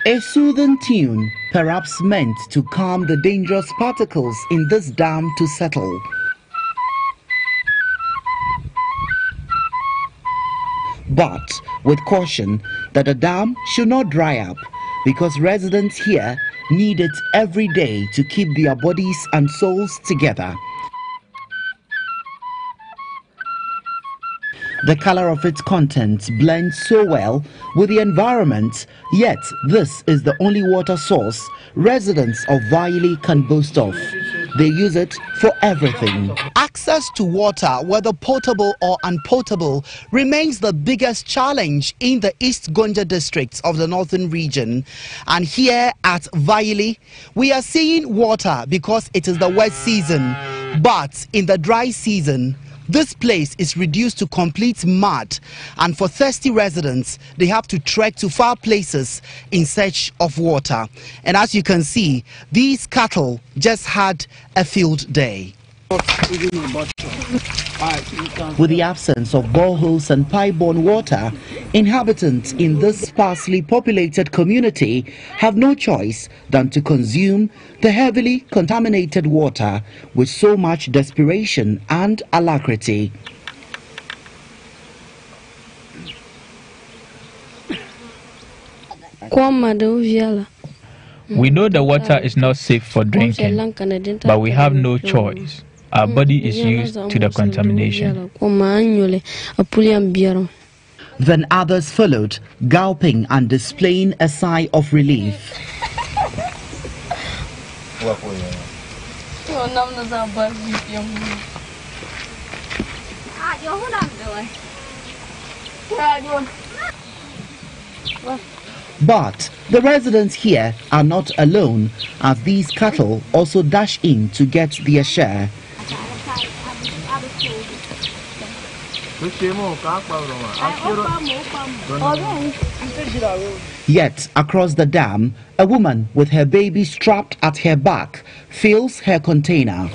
A soothing tune, perhaps meant to calm the dangerous particles in this dam to settle. But with caution that the dam should not dry up, because residents here need it every day to keep their bodies and souls together. The color of its contents blends so well with the environment, yet this is the only water source residents of Vaili can boast of. They use it for everything. Access to water, whether potable or unpotable, remains the biggest challenge in the East Gonja districts of the northern region. And here at Vaili, we are seeing water because it is the wet season. But in the dry season, this place is reduced to complete mud, and for thirsty residents, they have to trek to far places in search of water. And as you can see, these cattle just had a field day. With the absence of boreholes and pipe-borne water, inhabitants in this sparsely populated community have no choice than to consume the heavily contaminated water with so much desperation and alacrity. We know the water is not safe for drinking, but we have no choice. Our body is used to the contamination. Then others followed, gulping and displaying a sigh of relief. But the residents here are not alone, as these cattle also dash in to get their share. Yet, across the dam, a woman with her baby strapped at her back fills her container.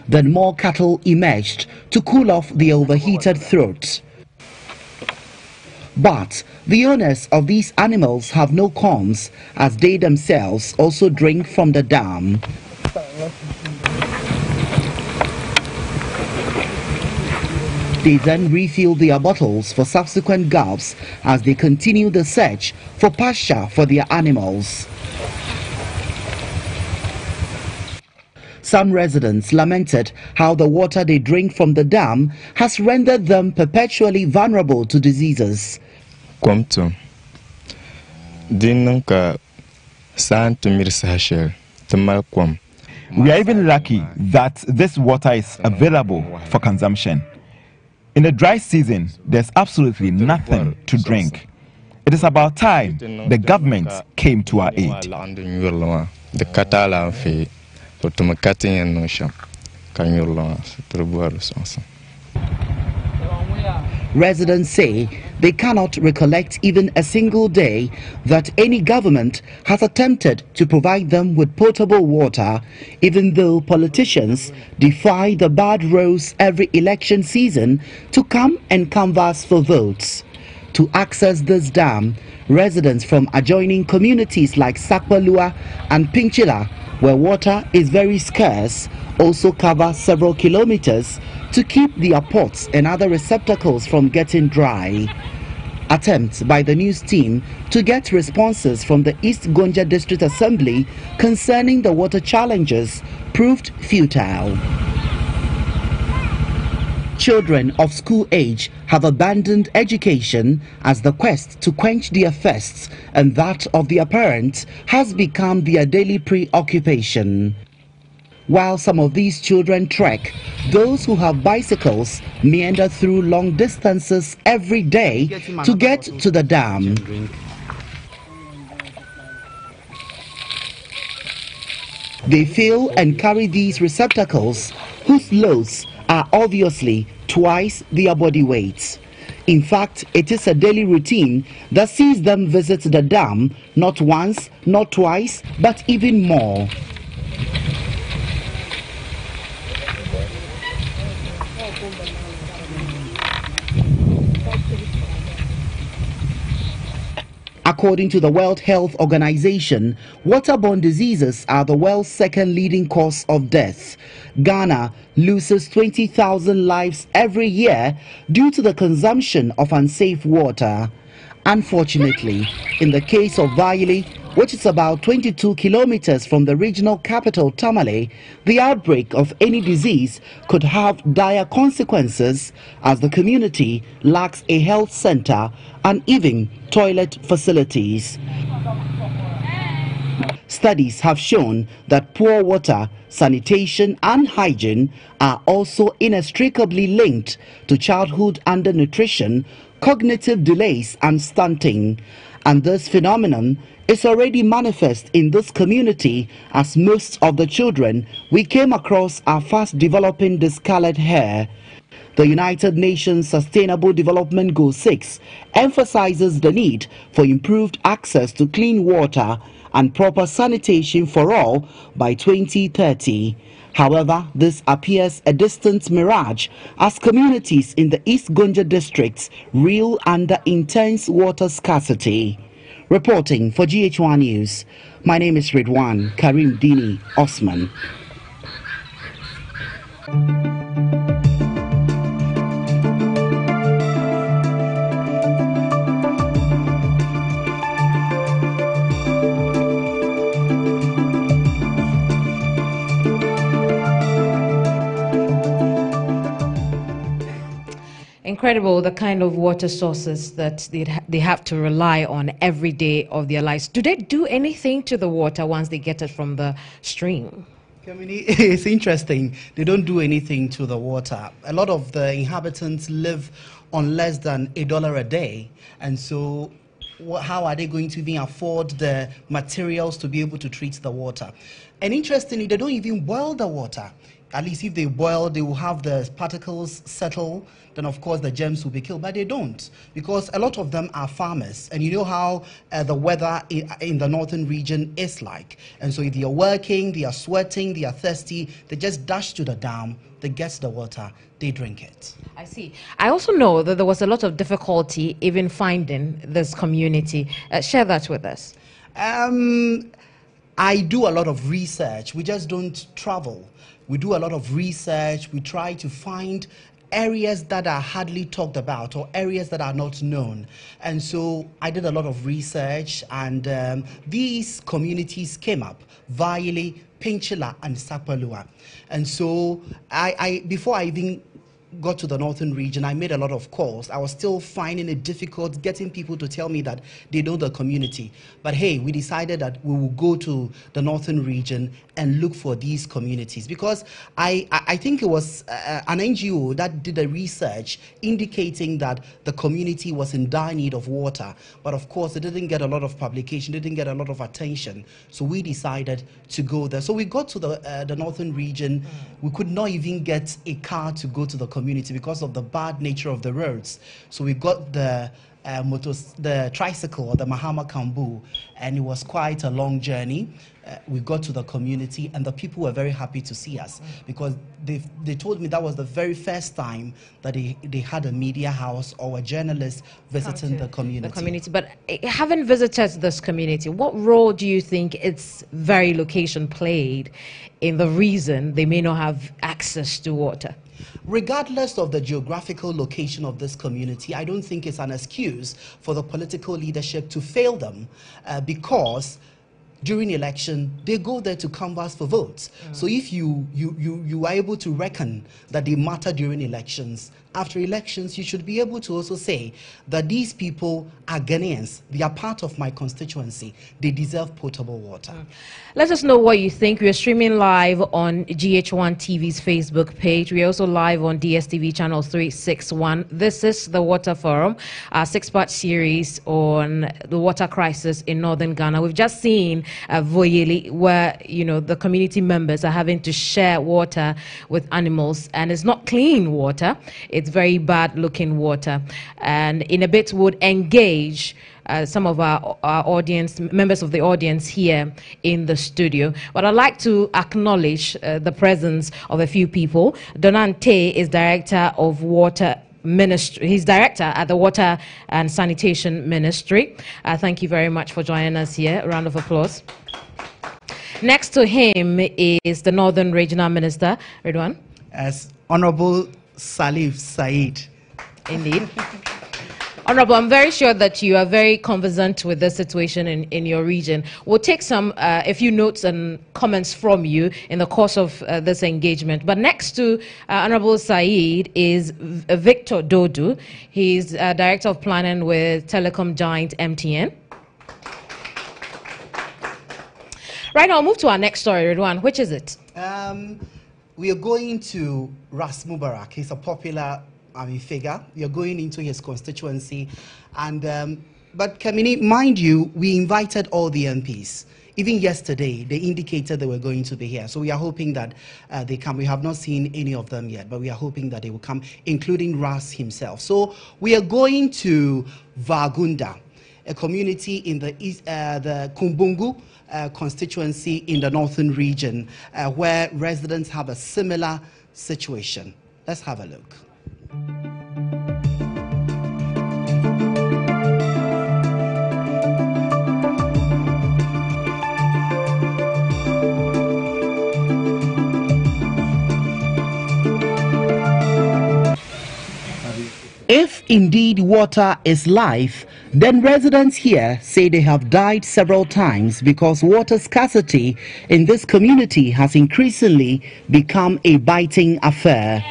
Then more cattle emerged to cool off the overheated throats. But the owners of these animals have no qualms, as they themselves also drink from the dam. They then refill their bottles for subsequent gulps as they continue the search for pasture for their animals. Some residents lamented how the water they drink from the dam has rendered them perpetually vulnerable to diseases. We are even lucky that this water is available for consumption. In the dry season, there's absolutely nothing to drink. It is about time the government came to our aid. Residents say they cannot recollect even a single day that any government has attempted to provide them with potable water, even though politicians defy the bad roads every election season to come and canvass for votes. To access this dam, residents from adjoining communities like Sakpalua and Pinchila, where water is very scarce, also cover several kilometers to keep their pots and other receptacles from getting dry. Attempts by the news team to get responses from the East Gonja District Assembly concerning the water challenges proved futile. Children of school age have abandoned education as the quest to quench their thirsts and that of their parents has become their daily preoccupation. While some of these children trek, those who have bicycles meander through long distances every day to get to the dam. They fill and carry these receptacles whose loads are obviously twice their body weight. In fact, it is a daily routine that sees them visit the dam not once, not twice, but even more. According to the World Health Organization, waterborne diseases are the world's second leading cause of death. Ghana loses 20,000 lives every year due to the consumption of unsafe water. Unfortunately, in the case of Vayili, which is about 22 kilometers from the regional capital Tamale, the outbreak of any disease could have dire consequences as the community lacks a health center and even toilet facilities. Studies have shown that poor water, sanitation and hygiene are also inextricably linked to childhood undernutrition, cognitive delays and stunting. And this phenomenon is already manifest in this community, as most of the children we came across are fast developing discolored hair. The United Nations Sustainable Development Goal 6 emphasizes the need for improved access to clean water and proper sanitation for all by 2030. However, this appears a distant mirage as communities in the East Gonja districts reel under intense water scarcity. Reporting for GH1 News, my name is Ridwan Karim Dini Osman. Incredible, the kind of water sources that they have to rely on every day of their lives. Do they do anything to the water once they get it from the stream? It's interesting. They don't do anything to the water. A lot of the inhabitants live on less than $1 a day, and so how are they going to even afford the materials to be able to treat the water? And interestingly, they don't even boil the water. At least if they boil, they will have the particles settle, then of course the germs will be killed, but they don't, because a lot of them are farmers, and you know how the weather in the northern region is like. And so if they are working, they are sweating, they are thirsty, they just dash to the dam, they get the water, they drink it. I see. I also know that there was a lot of difficulty even finding this community. Share that with us. I do a lot of research. We just don't travel. We do a lot of research. We try to find areas that are hardly talked about or areas that are not known. And so I did a lot of research, and these communities came up: Vayili, Pinchila, and Sapalua. And so before I even got to the northern region, I made a lot of calls. I was still finding it difficult getting people to tell me that they know the community. But hey, we decided that we will go to the northern region and look for these communities, because I think it was an NGO that did a research indicating that the community was in dire need of water. But of course, it didn't get a lot of publication, didn't get a lot of attention. So we decided to go there. So we got to the northern region. We could not even get a car to go to the community because of the bad nature of the roads. So we got the tricycle, or the Mahama Kambu, and it was quite a long journey. We got to the community, and the people were very happy to see us, because they told me that was the very first time that they had a media house or a journalist visiting the community. But having visited this community, what role do you think its very location played in the reason they may not have access to water? Regardless of the geographical location of this community, I don't think it's an excuse for the political leadership to fail them, because during election, they go there to canvass for votes. So if you are able to reckon that they matter during elections, after elections, you should be able to also say that these people are Ghanaians. They are part of my constituency. They deserve potable water. Let us know what you think. We are streaming live on GH1 TV's Facebook page. We are also live on DSTV channel 361. This is the Water Forum, our 6-part series on the water crisis in northern Ghana. We've just seen Voyeli, where the community members are having to share water with animals, and it's not clean water. It's very bad looking water, and in a bit would engage some of our audience, members of the audience here in the studio. But I'd like to acknowledge the presence of a few people. Donante is Director of Water Ministry. He's director at the Water and Sanitation Ministry. Thank you very much for joining us here. A round of applause. Next to him is the Northern Regional Minister, Ridwan. As Honorable Salif Said. Indeed. Honorable, I'm very sure that you are very conversant with the situation in your region. We'll take a few notes and comments from you in the course of this engagement. But next to Honorable Said is Victor Dodu. He's Director of Planning with telecom giant MTN. Right now, I'll move to our next story, Ridwan. Which is it? We are going to Ras Mubarak. He's a popular figure. We are going into his constituency. But Kamini, mind you, we invited all the MPs. Even yesterday, they indicated they were going to be here. So we are hoping that they come. We have not seen any of them yet, but we are hoping that they will come, including Ras himself. So we are going to Vagunda, a community in the Kumbungu constituency in the northern region, where residents have a similar situation. Let's have a look. If indeed water is life, then residents here say they have died several times because water scarcity in this community has increasingly become a biting affair.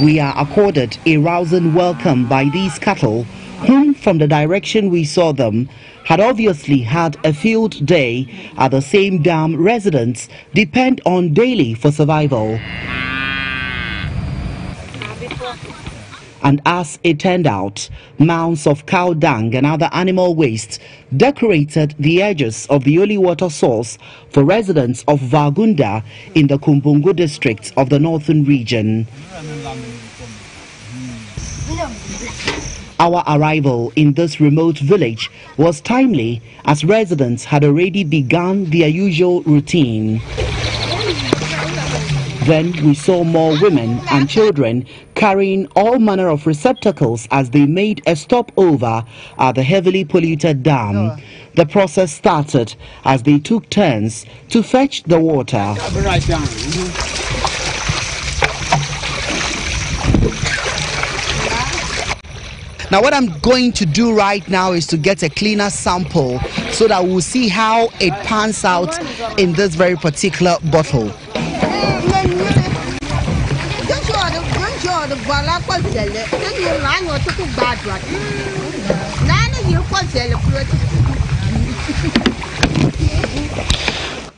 We are accorded a rousing welcome by these cattle, whom from the direction we saw them had obviously had a field day at the same dam residents depend on daily for survival. And as it turned out, mounds of cow dung and other animal waste decorated the edges of the only water source for residents of Vagunda in the Kumbungu district of the northern region. Our arrival in this remote village was timely, as residents had already begun their usual routine. Then we saw more women and children carrying all manner of receptacles as they made a stopover at the heavily polluted dam. The process started as they took turns to fetch the water. Now what I'm going to do right now is to get a cleaner sample so that we'll see how it pans out in this very particular bottle.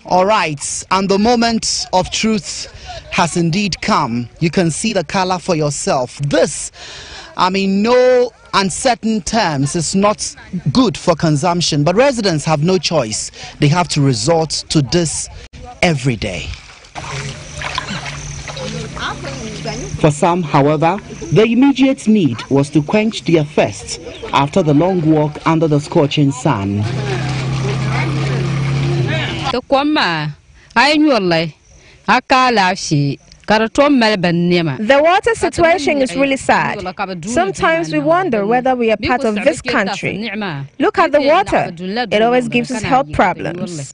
All right, and the moment of truth has indeed come. You can see the color for yourself. This, no uncertain terms, is not good for consumption, but residents have no choice. They have to resort to this every day. For some, however, the immediate need was to quench their thirst after the long walk under the scorching sun. The water situation is really sad. Sometimes we wonder whether we are part of this country. Look at the water. It always gives us health problems.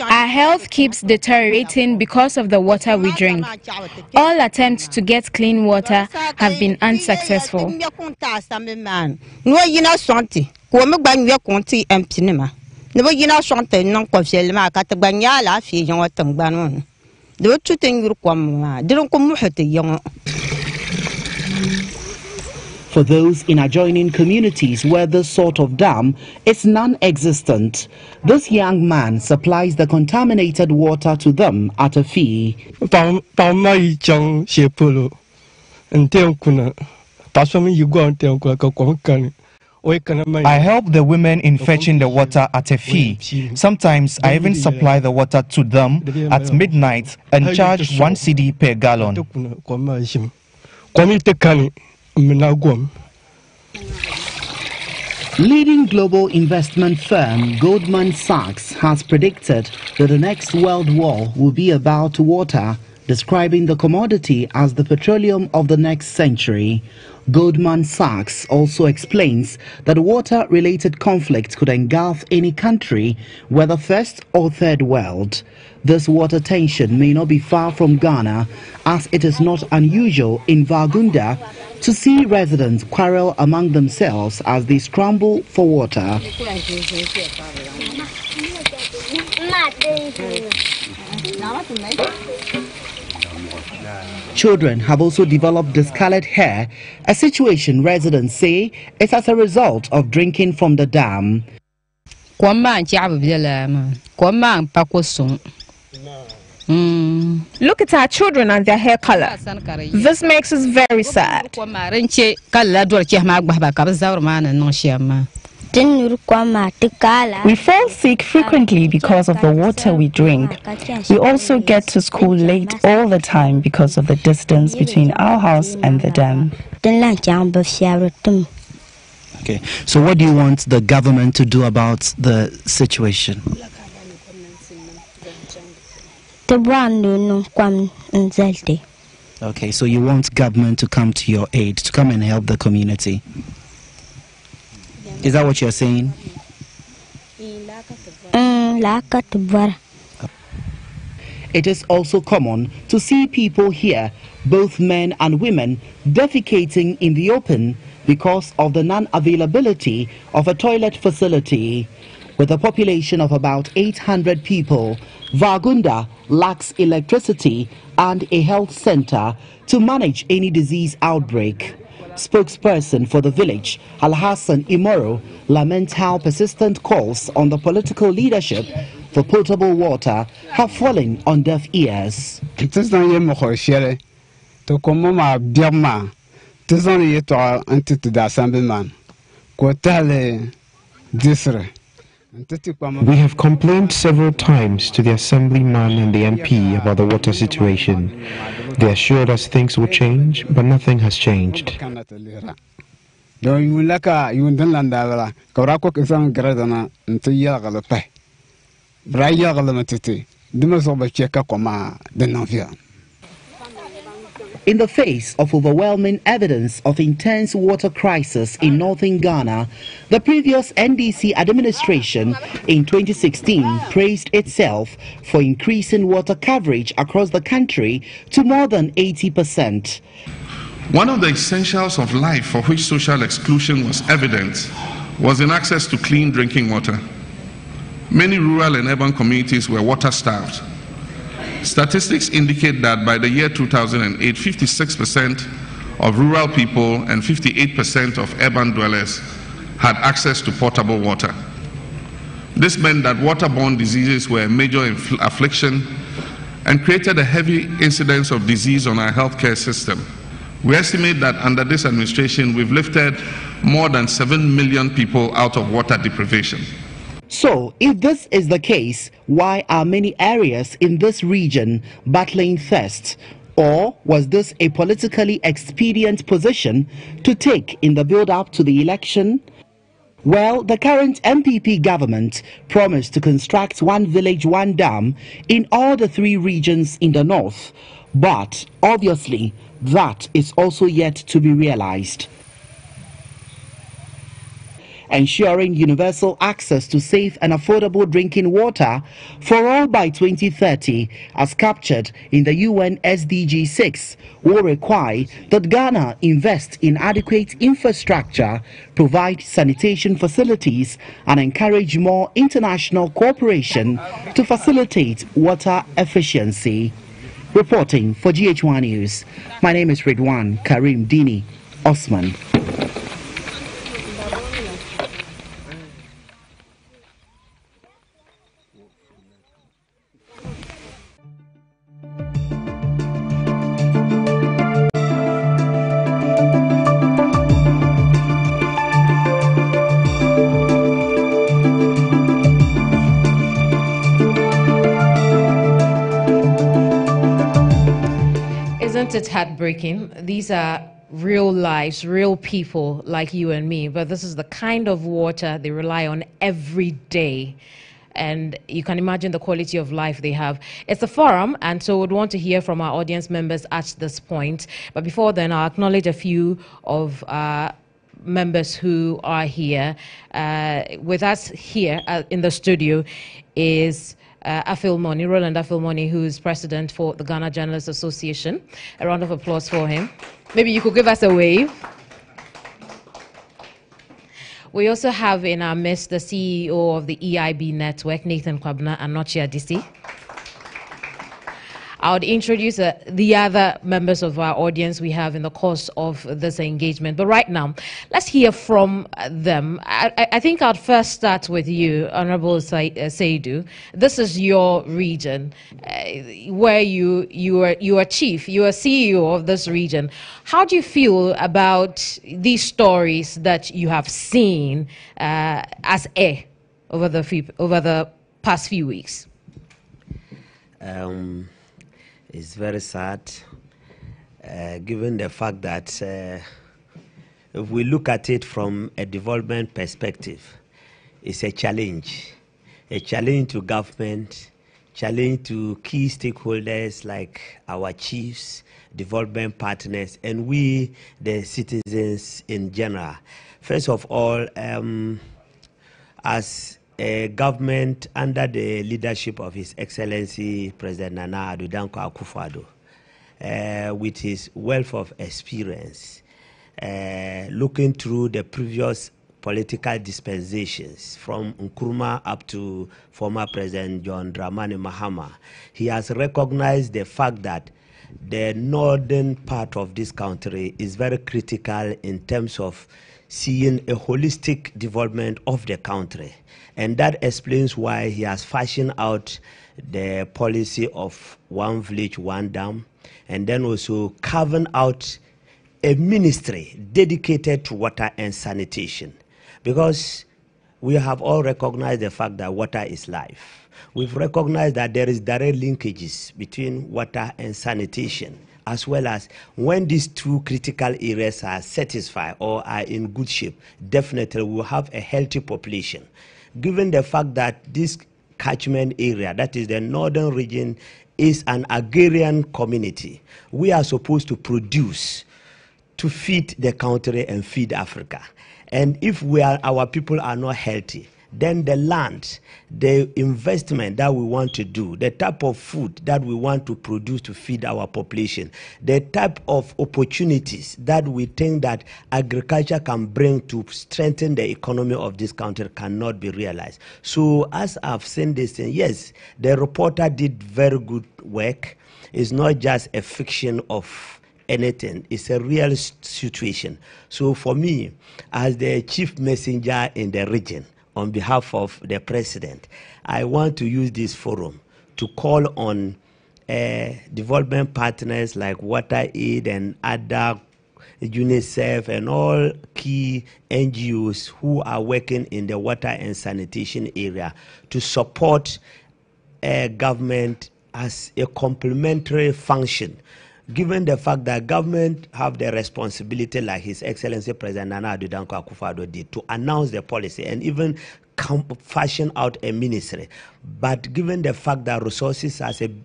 Our health keeps deteriorating because of the water we drink. All attempts to get clean water have been unsuccessful. For those in adjoining communities where this sort of dam is non-existent, this young man supplies the contaminated water to them at a fee. I help the women in fetching the water at a fee. Sometimes I even supply the water to them at midnight and charge 1 cedi per gallon. Leading global investment firm Goldman Sachs has predicted that the next world war will be about water, describing the commodity as the petroleum of the next century. Goldman Sachs also explains that water-related conflicts could engulf any country, whether first or third world. This water tension may not be far from Ghana, as it is not unusual in Vagunda to see residents quarrel among themselves as they scramble for water. Children have also developed discolored hair, a situation residents say is as a result of drinking from the dam. Look at our children and their hair color. This makes us very sad. We fall sick frequently because of the water we drink. We also get to school late all the time because of the distance between our house and the dam. Okay, so what do you want the government to do about the situation? Okay, so you want government to come to your aid, to come and help the community. Is that what you're saying? It is also common to see people here, both men and women, defecating in the open because of the non-availability of a toilet facility. With a population of about 800 people, Vagunda lacks electricity and a health center to manage any disease outbreak. Spokesperson for the village, Al-Hassan Imoro, laments how persistent calls on the political leadership for potable water have fallen on deaf ears. We have complained several times to the assemblyman and the MP about the water situation. They assured us things will change, but nothing has changed. In the face of overwhelming evidence of intense water crisis in northern Ghana, the previous NDC administration in 2016 praised itself for increasing water coverage across the country to more than 80%. One of the essentials of life for which social exclusion was evident was in access to clean drinking water. Many rural and urban communities were water-starved. Statistics indicate that by the year 2008, 56% of rural people and 58% of urban dwellers had access to potable water. This meant that waterborne diseases were a major affliction and created a heavy incidence of disease on our healthcare system. We estimate that under this administration, we've lifted more than 7 million people out of water deprivation. So, if this is the case, why are many areas in this region battling thirst? Or was this a politically expedient position to take in the build-up to the election? Well, the current MPP government promised to construct one village, one dam in all the three regions in the north. But, obviously, that is also yet to be realized. Ensuring universal access to safe and affordable drinking water for all by 2030, as captured in the UN SDG 6, will require that Ghana invest in adequate infrastructure, provide sanitation facilities, and encourage more international cooperation to facilitate water efficiency. Reporting for GH1 News, my name is Ridwan Karim Dini Osman. Isn't it heartbreaking? These are real lives, real people like you and me, but this is the kind of water they rely on every day. And you can imagine the quality of life they have. It's a forum, and so we'd want to hear from our audience members at this point. But before then, I'll acknowledge a few of members who are here. With us here in the studio is Afil-Moni, Roland Afil-Moni, who is president for the Ghana Journalists Association. A round of applause for him. Maybe you could give us a wave. We also have in our midst the CEO of the EIB Network, Nathan Kwabena Anochie Adisi. I would introduce the other members of our audience we have in the course of this engagement. But right now, let's hear from them. I think I'll first start with you, Honorable Saidu. This is your region, where you are chief, you are CEO of this region. How do you feel about these stories that you have seen as over the past few weeks? It's very sad, given the fact that if we look at it from a development perspective, it's a challenge to government, challenge to key stakeholders like our chiefs, development partners, and we, the citizens in general. First of all, as a government under the leadership of His Excellency President Nana Addo Dankwa Akufo-Addo, with his wealth of experience, looking through the previous political dispensations from Nkrumah up to former President John Dramani Mahama, he has recognized the fact that the northern part of this country is very critical in terms of seeing a holistic development of the country. And that explains why he has fashioned out the policy of one village, one dam, and then also carving out a ministry dedicated to water and sanitation. Because we have all recognized the fact that water is life. We've recognized that there is direct linkages between water and sanitation, as well as when these two critical areas are satisfied or are in good shape, definitely we'll have a healthy population. Given the fact that this catchment area, that is the northern region, is an agrarian community, we are supposed to produce to feed the country and feed Africa. And if our people are not healthy, then the land, the investment that we want to do, the type of food that we want to produce to feed our population, the type of opportunities that we think that agriculture can bring to strengthen the economy of this country cannot be realized. So as I've seen this, yes, the reporter did very good work. It's not just a fiction of anything, it's a real situation. So for me, as the chief messenger in the region, on behalf of the president, I want to use this forum to call on development partners like WaterAid and other UNICEF and all key NGOs who are working in the water and sanitation area to support government as a complementary function, given the fact that government have the responsibility, like His Excellency President Nana Addo Dankwa Akufo-Addo did, to announce the policy and even fashion out a ministry. But given the fact that resources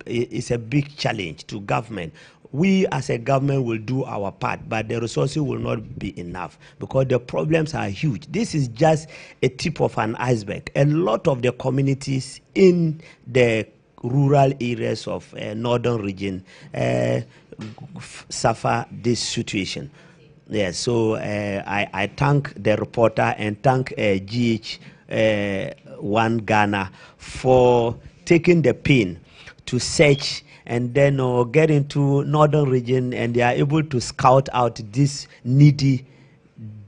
is a big challenge to government, we as a government will do our part, but the resources will not be enough because the problems are huge. This is just a tip of an iceberg. A lot of the communities in the rural areas of northern region suffer this situation. Yes, so I thank the reporter and thank GH1 Ghana for taking the pain to search and then get into northern region, and they are able to scout out this needy,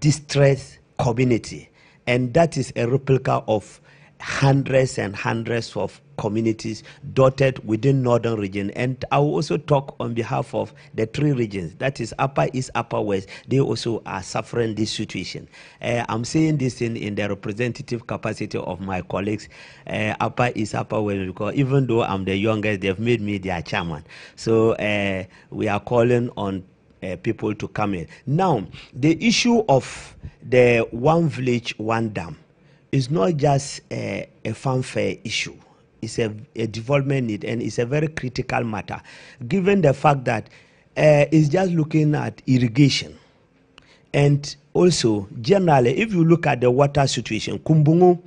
distressed community. And that is a replica of hundreds and hundreds of communities dotted within northern region. And I will also talk on behalf of the three regions, that is Upper East, Upper West. They also are suffering this situation. I'm saying this in the representative capacity of my colleagues, Upper East, Upper West, because even though I'm the youngest, they've made me their chairman. So we are calling on people to come in. Now, the issue of the one village, one dam is not just a fanfare issue. It's a development need, and it's a very critical matter, given the fact that it's just looking at irrigation. And also, generally, if you look at the water situation, Kumbungu,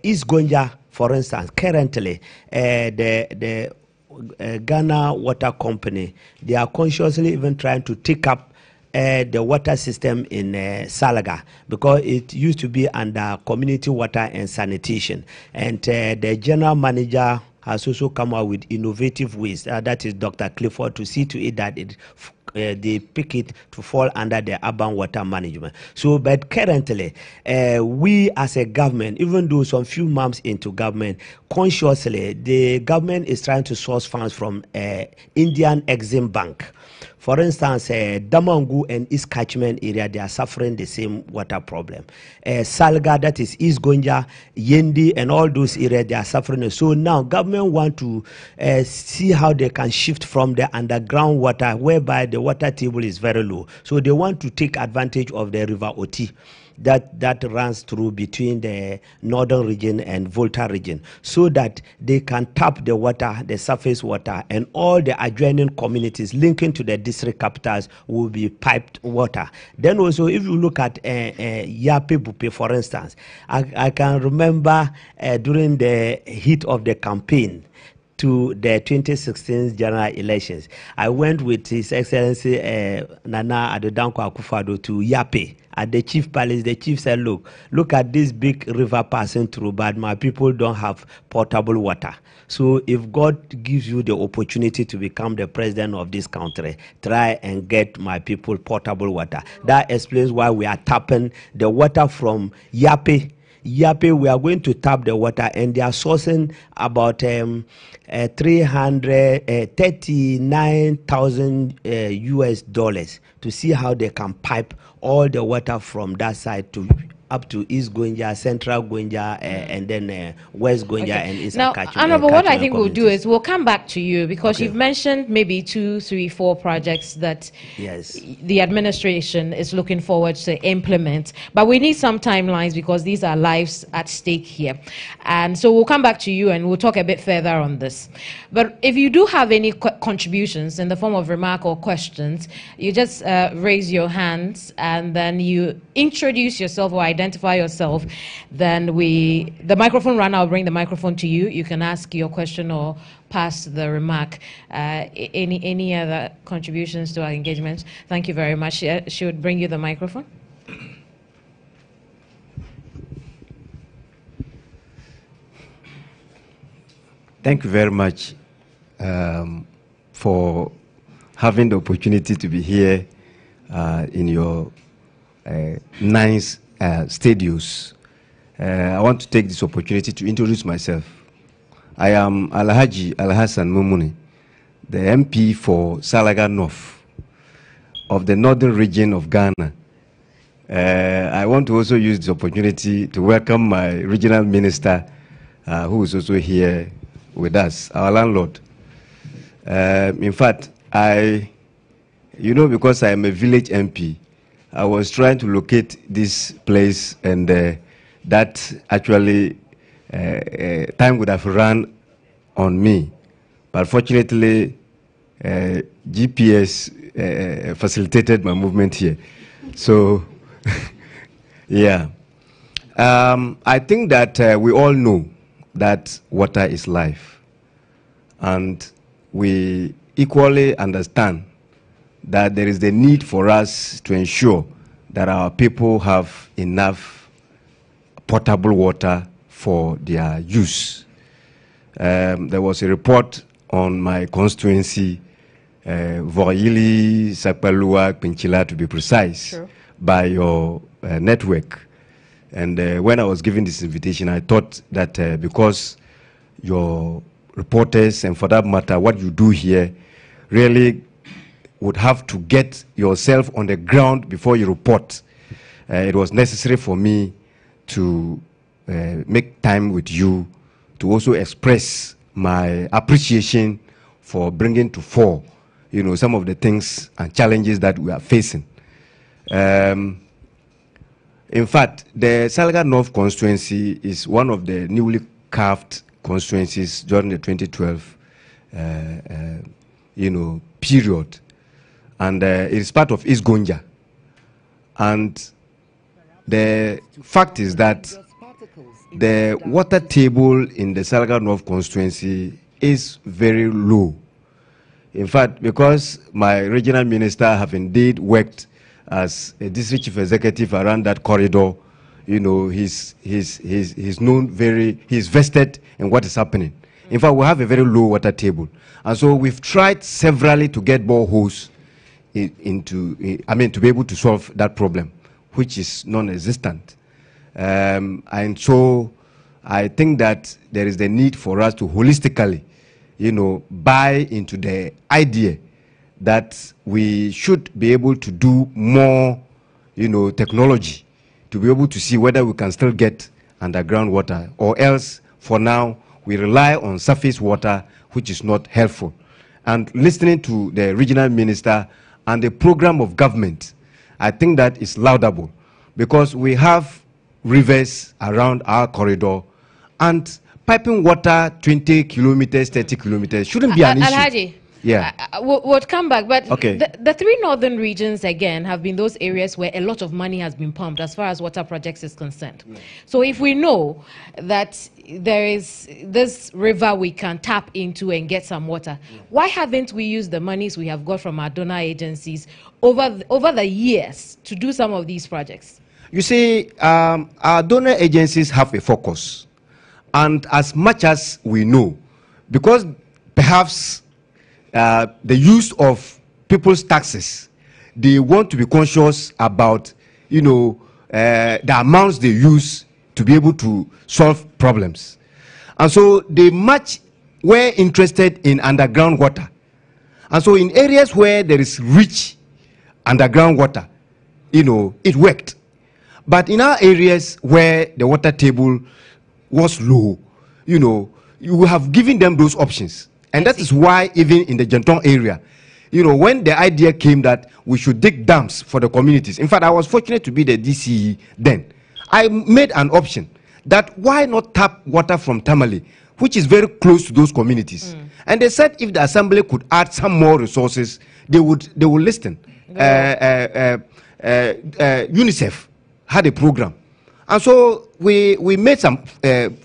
East Gonja, for instance, currently, the Ghana Water Company, they are consciously even trying to take up the water system in Salaga, because it used to be under community water and sanitation. And the general manager has also come out with innovative ways, that is Dr. Clifford, to see to it that they pick it to fall under the urban water management. So, but currently, we as a government, even though some few months into government, consciously, the government is trying to source funds from Indian Exim Bank. For instance, Damangu and East Catchment area, they are suffering the same water problem. Salga, that is East Gonja, Yendi, and all those areas, they are suffering. So now government want to see how they can shift from the underground water, whereby the water table is very low. So they want to take advantage of the River Oti that runs through between the northern region and Volta region, so that they can tap the water, the surface water, and all the adjoining communities linking to the district capitals will be piped water. Then also, if you look at Yape Bupe, for instance, I can remember during the heat of the campaign to the 2016 general elections, I went with His Excellency Nana Addo Dankwa Akufo-Addo to Yape at the chief palace. The chief said, look at this big river passing through, but my people don't have potable water. So if God gives you the opportunity to become the president of this country, try and get my people potable water. That explains why we are tapping the water from Yape. We are going to tap the water, and they are sourcing about $339,000 US to see how they can pipe all the water from that side to up to East Gonja, Central Gonja, and then West Gonja, and East Akachu. Now, but what I think we'll do is we'll come back to you, because you've mentioned maybe 2, 3, 4 projects that the administration is looking forward to implement. But we need some timelines, because these are lives at stake here. And so we'll come back to you and we'll talk a bit further on this. But if you do have any contributions in the form of remark or questions, you just raise your hands and then you introduce yourself or identify yourself. Then the microphone runner will bring the microphone to you. You can ask your question or pass the remark. Any other contributions to our engagement? Thank you very much. She would bring you the microphone. Thank you very much for having the opportunity to be here in your nice studios. I want to take this opportunity to introduce myself. I am Alhaji Alhassan Mumuni, the MP for Salaga North of the northern region of Ghana. I want to also use this opportunity to welcome my regional minister, who is also here with us, our landlord. In fact, because I am a village MP, I was trying to locate this place, and that actually time would have run on me. But fortunately, GPS facilitated my movement here. So, yeah. I think that we all know that water is life. And we equally understand that there is the need for us to ensure that our people have enough potable water for their use. There was a report on my constituency, Voyili, Sakpalua, Pinchila, to be precise, by your network. And when I was given this invitation, I thought that because your reporters, and for that matter, what you do here, really would have to get yourself on the ground before you report. It was necessary for me to make time with you to also express my appreciation for bringing to fore, some of the things and challenges that we are facing. In fact, the Salaga North constituency is one of the newly carved constituencies during the 2012 period, and it is part of East Gonja. And the fact is that the water table in the Salaga North constituency is very low. In fact, because my regional minister have indeed worked as a district chief executive around that corridor, he's vested in what is happening. In fact, we have a very low water table. And so we've tried severally to get boreholes to be able to solve that problem, which is non-existent. And so I think that there is the need for us to holistically, buy into the idea that we should be able to do more, technology to be able to see whether we can still get underground water, or else for now we rely on surface water, which is not helpful. And listening to the regional minister and the program of government, I think that is laudable, because we have rivers around our corridor, and piping water 20 kilometers, 30 kilometers shouldn't be an issue. Alhaji, yeah, we'll come back, but okay. The three northern regions, again, have been those areas where a lot of money has been pumped as far as water projects is concerned. Yeah. So if we know that there is this river we can tap into and get some water, yeah, why haven't we used the monies we have got from our donor agencies over the years to do some of these projects? You see, our donor agencies have a focus. And as much as we know, because perhaps the use of people's taxes, they want to be conscious about, the amounts they use to be able to solve problems. And so they much were interested in underground water. And so in areas where there is rich underground water, it worked. But in our areas where the water table was low, you have given them those options. And that is why even in the Genton area, when the idea came that we should dig dams for the communities, in fact, I was fortunate to be the DCE then. I made an option that why not tap water from Tamale, which is very close to those communities. And they said if the assembly could add some more resources, they would listen. UNICEF had a program. And so we made some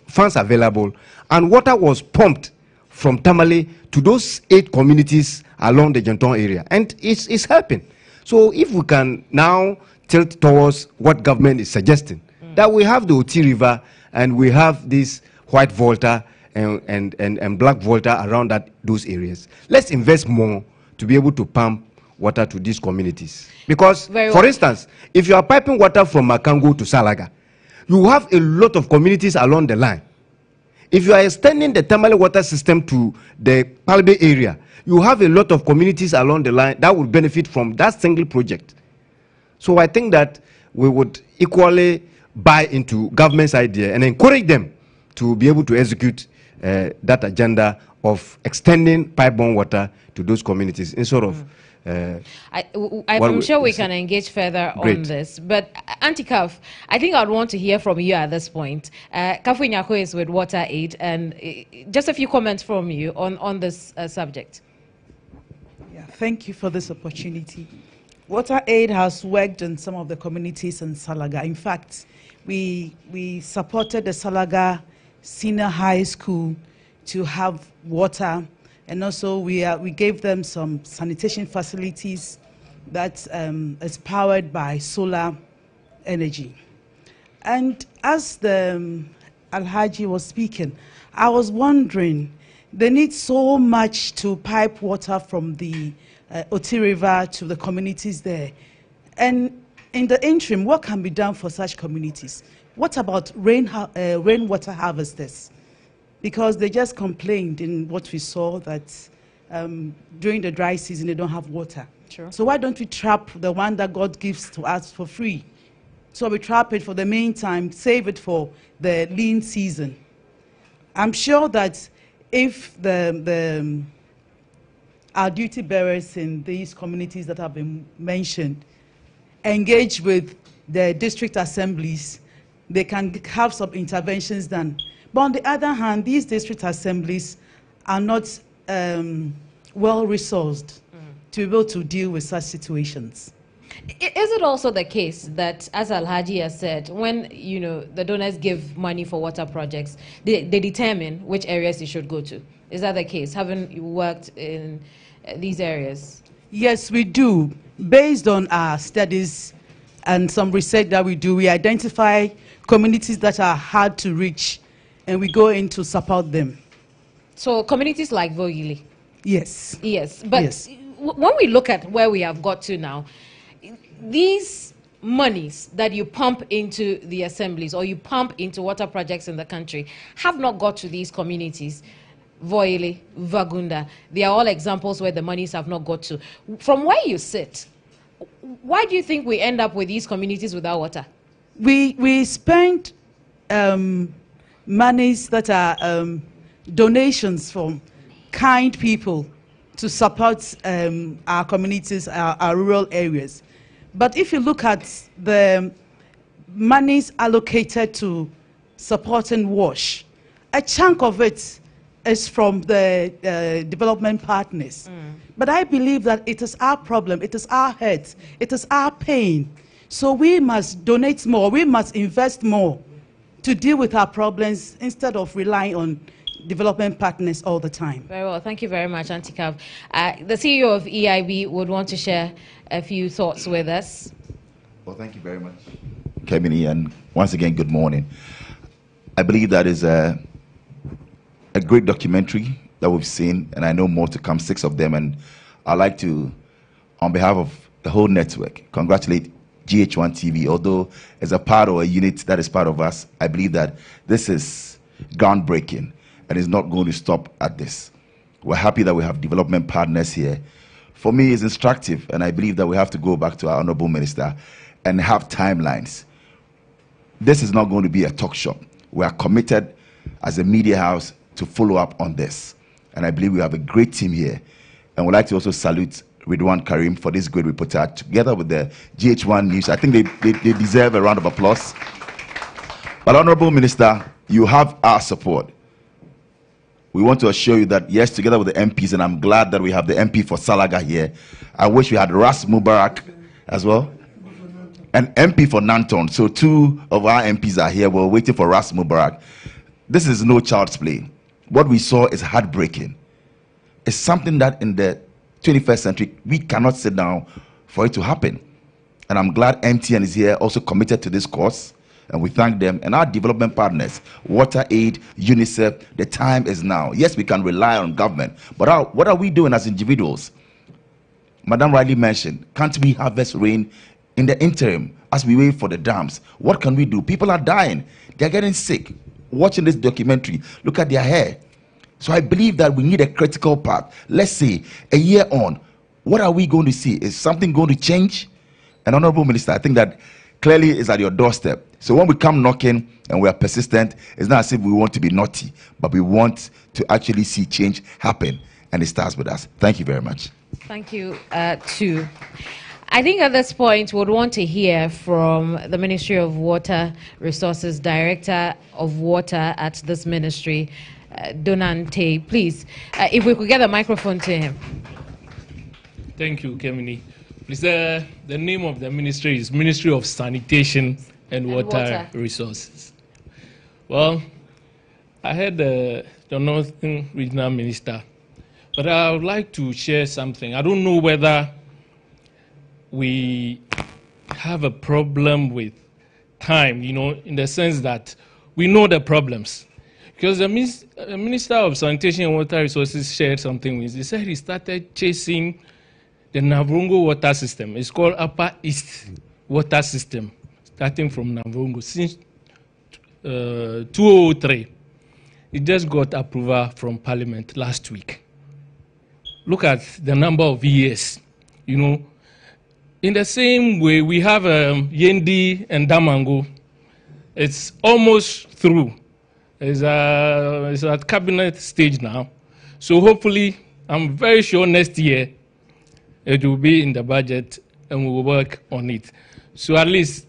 funds available, and water was pumped from Tamale to those 8 communities along the Genton area. And it's helping. So if we can now tilt towards what government is suggesting, that we have the Oti River and we have this white volta and black volta around those areas. Let's invest more to be able to pump water to these communities. Because, for instance, if you are piping water from Makango to Salaga, you have a lot of communities along the line. If you are extending the Tamale water system to the Palbe area, you have a lot of communities along the line that will benefit from that single project. So I think that we would equally buy into government's idea and encourage them to be able to execute that agenda of extending pipe-borne water to those communities instead of I'm sure we can engage further on this, but Auntie Kaf, I think I'd want to hear from you at this point. Kafu Nyako is with Water Aid, and just a few comments from you on this subject. Yeah, thank you for this opportunity. Water Aid has worked in some of the communities in Salaga. In fact, we supported the Salaga Senior High School to have water. And also we gave them some sanitation facilities that is powered by solar energy. And as the Alhaji was speaking, I was wondering, they need so much to pipe water from the Oti River to the communities there. And in the interim, what can be done for such communities? What about rainwater harvesters? Because they just complained in what we saw that during the dry season they don't have water. Sure. So why don't we trap the one that God gives to us for free? So we trap it for the meantime, save it for the lean season. I'm sure that if the our duty bearers in these communities that have been mentioned engage with the district assemblies, they can have some interventions done. But on the other hand, these district assemblies are not well-resourced to be able to deal with such situations. Is it also the case that, as Alhaji has said, when the donors give money for water projects, they determine which areas you should go to? Is that the case? Haven't you worked in these areas? Yes, we do. Based on our studies and some research that we do, we identify communities that are hard to reach, and we go in to support them. So communities like Vogili? Yes. Yes, but yes. When we look at where we have got to now, these monies that you pump into the assemblies or you pump into water projects in the country have not got to these communities. Voile, Vagunda, they are all examples where the monies have not got to. From where you sit, why do you think we end up with these communities without water? We spend monies that are donations from kind people to support our communities, our rural areas. But if you look at the monies allocated to supporting WASH, a chunk of it is from the development partners. But I believe that it is our problem, it is our head, it is our pain. So we must donate more, we must invest more to deal with our problems instead of relying on development partners all the time. Very well, thank you very much, Auntie Cav. The CEO of EIB would want to share a few thoughts with us. Well, thank you very much, Kemini, and once again, good morning. I believe that is a great documentary that we've seen, and I know more to come, 6 of them, and I'd like to, on behalf of the whole network, congratulate GH1 TV. Although as a part or a unit that is part of us, I believe that this is groundbreaking and is not going to stop at this. We're happy that we have development partners here. For me, it's instructive, and I believe that we have to go back to our Honorable Minister and have timelines. This is not going to be a talk shop. We are committed as a media house to follow up on this. And I believe we have a great team here. And we'd like to also salute Ridwan Karim for this great reportage, together with the GH1 News. I think they deserve a round of applause. But Honorable Minister, you have our support. We want to assure you that, yes, together with the MPs, and I'm glad that we have the MP for Salaga here. I wish we had Ras Mubarak as well, and MP for Nanton. So 2 of our MPs are here. We're waiting for Ras Mubarak. This is no child's play. What we saw is heartbreaking. It's something that in the 21st century, we cannot sit down for it to happen. And I'm glad MTN is here, also committed to this cause. And we thank them and our development partners, WaterAid, UNICEF. The time is now. Yes, we can rely on government, but what are we doing as individuals? Madam rightly mentioned, can't we harvest rain in the interim as we wait for the dams? What can we do? People are dying. They're getting sick. Watching this documentary, look at their hair. So I believe that we need a critical path. Let's say a year on, what are we going to see? Is something going to change? And Honorable Minister, I think that clearly is at your doorstep. So when we come knocking and we are persistent, it's not as if we want to be naughty, but we want to actually see change happen, and it starts with us. Thank you very much. Thank you, too. I think at this point, we would want to hear from the Ministry of Water Resources, Director of Water at this ministry, Donante. Please, if we could get a microphone to him. Thank you, Kemini. Please, the name of the ministry is Ministry of Sanitation and Water Resources. Well, I heard the Northern Regional Minister, but I would like to share something. I don't know whether we have a problem with time, in the sense that we know the problems. Because the Minister of Sanitation and Water Resources shared something with us. He said he started chasing the Navrongo water system. It's called Upper East Water System, starting from Navrongo since 2003. It just got approval from Parliament last week. Look at the number of years, In the same way, we have Yendi and Damango. It's almost through. It's at cabinet stage now. So hopefully, I'm very sure next year it will be in the budget and we will work on it. So at least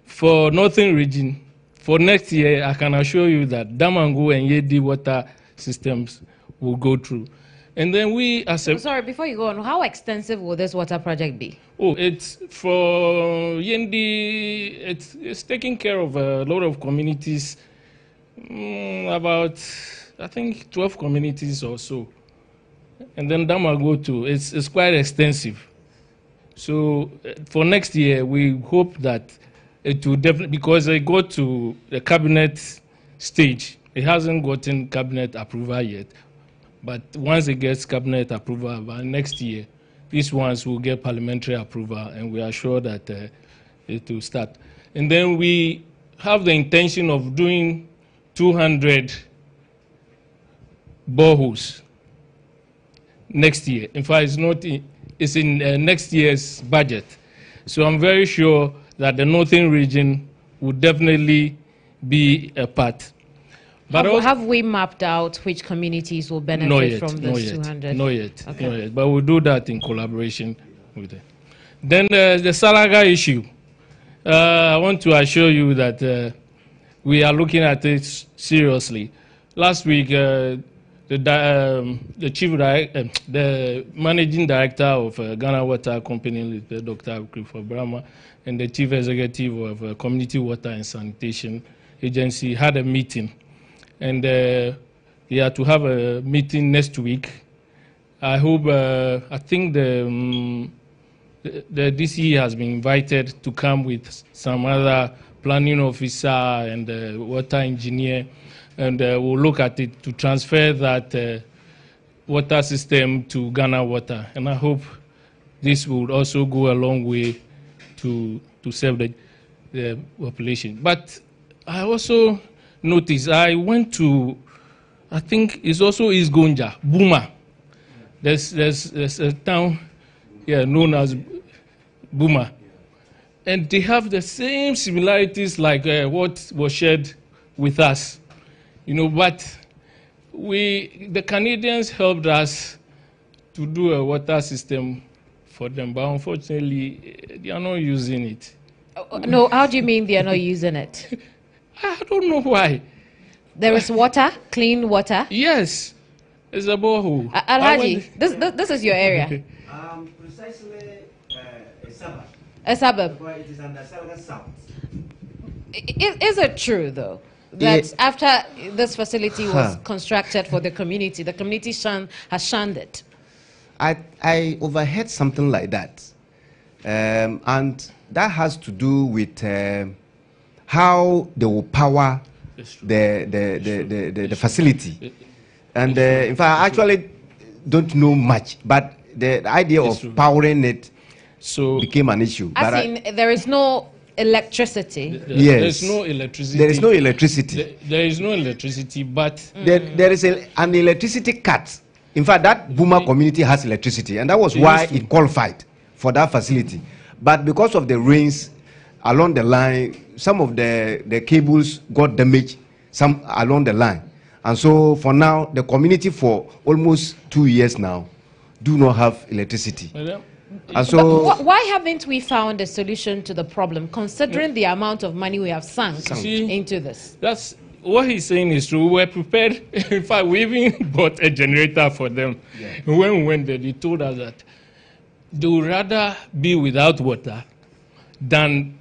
for Northern Region, for next year, I can assure you that Damangu and Yedi water systems will go through. And then we as a... Sorry, before you go on, how extensive will this water project be? Oh, it's for Yendi, it's taking care of a lot of communities, about, I think, 12 communities or so. And then Damangu too, it's quite extensive. So for next year, we hope that it will definitely, because it got to the cabinet stage. It hasn't gotten cabinet approval yet. But once it gets cabinet approval, by next year, these ones will get parliamentary approval, and we are sure that it will start. And then we have the intention of doing 200 boreholes next year. In fact, it's in next year's budget. So I'm very sure that the Northern Region will definitely be a part. But have we mapped out which communities will benefit from this 200? Not yet. Okay. Not yet. But we'll do that in collaboration with them. Then the Salaga issue. I want to assure you that we are looking at it seriously. Last week, the managing director of Ghana Water Company, Dr. Clifford Brahma, and the chief executive of Community Water and Sanitation Agency had a meeting. And we are to have a meeting next week. I hope, I think the DCE has been invited to come with some other planning officer and water engineer, and we'll look at it to transfer that water system to Ghana Water. And I hope this will also go a long way to serve the population. But I also notice, I went to, I think it's also East Gonja, Buma. There's a town here known as Buma. And they have the same similarities like what was shared with us. You know, but the Canadians helped us to do a water system for them, but unfortunately, they are not using it. No, how do you mean they are not using it? I don't know why. There is water, clean water? Yes. It's a borehole. Alhaji, this is your area. Precisely a suburb. A suburb. It is under Salga South. Is it true, though, that after this facility was constructed for the community has shunned it? I overheard something like that. And that has to do with how they will power the facility. And in fact, I actually don't know much, but the idea of powering it became an issue. As in, there is no electricity. Yes. There's no electricity. There is no electricity. There is no electricity, but... There is an electricity cut. In fact, that Buma community has electricity, and that was why it qualified for that facility. But because of the rains along the line, some of the cables got damaged, some along the line. And so for now, the community for almost 2 years now do not have electricity. And so, why haven't we found a solution to the problem, considering the amount of money we have sunk into this? That's what he's saying is true. We were prepared. In fact, we even bought a generator for them. Yeah. When we went there, they told us that they would rather be without water than,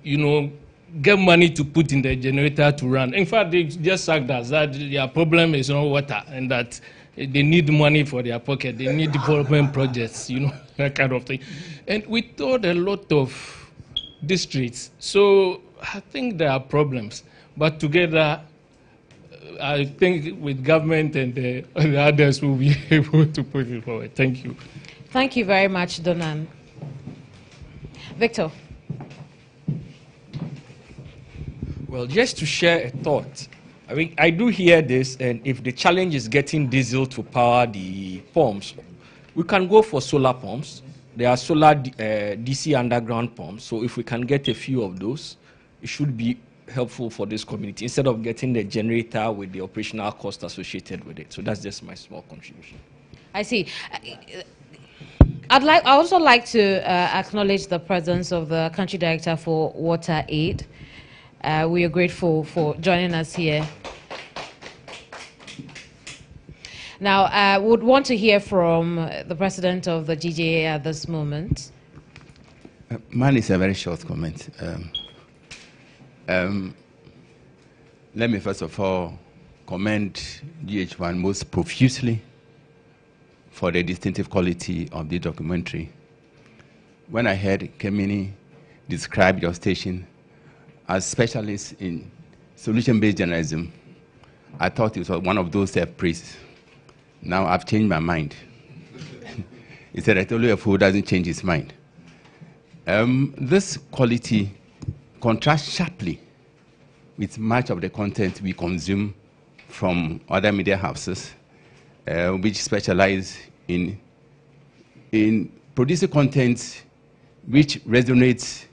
get money to put in the generator to run. In fact, they just said that their problem is not water and that they need money for their pocket. They need development projects, that kind of thing. And we told a lot of districts. So I think there are problems. But together, I think with government and the others, we'll be able to put it forward. Thank you. Thank you very much, Donan. Victor. Well, just to share a thought, I mean, I do hear this, and if the challenge is getting diesel to power the pumps, we can go for solar pumps. There are solar DC underground pumps, so if we can get a few of those, it should be helpful for this community, instead of getting the generator with the operational cost associated with it. So that's just my small contribution. I see. I also like to acknowledge the presence of the Country Director for Water Aid. We are grateful for joining us here. Now, I would want to hear from the President of the GJA at this moment. Mine is a very short comment. Let me first of all commend GH1 most profusely for the distinctive quality of the documentary. When I heard Kemini describe your station as specialist in solution-based journalism, I thought it was one of those self-praise. Now I've changed my mind. He said, I told you a fool doesn't change his mind. This quality contrasts sharply with much of the content we consume from other media houses, which specialize in producing content which resonates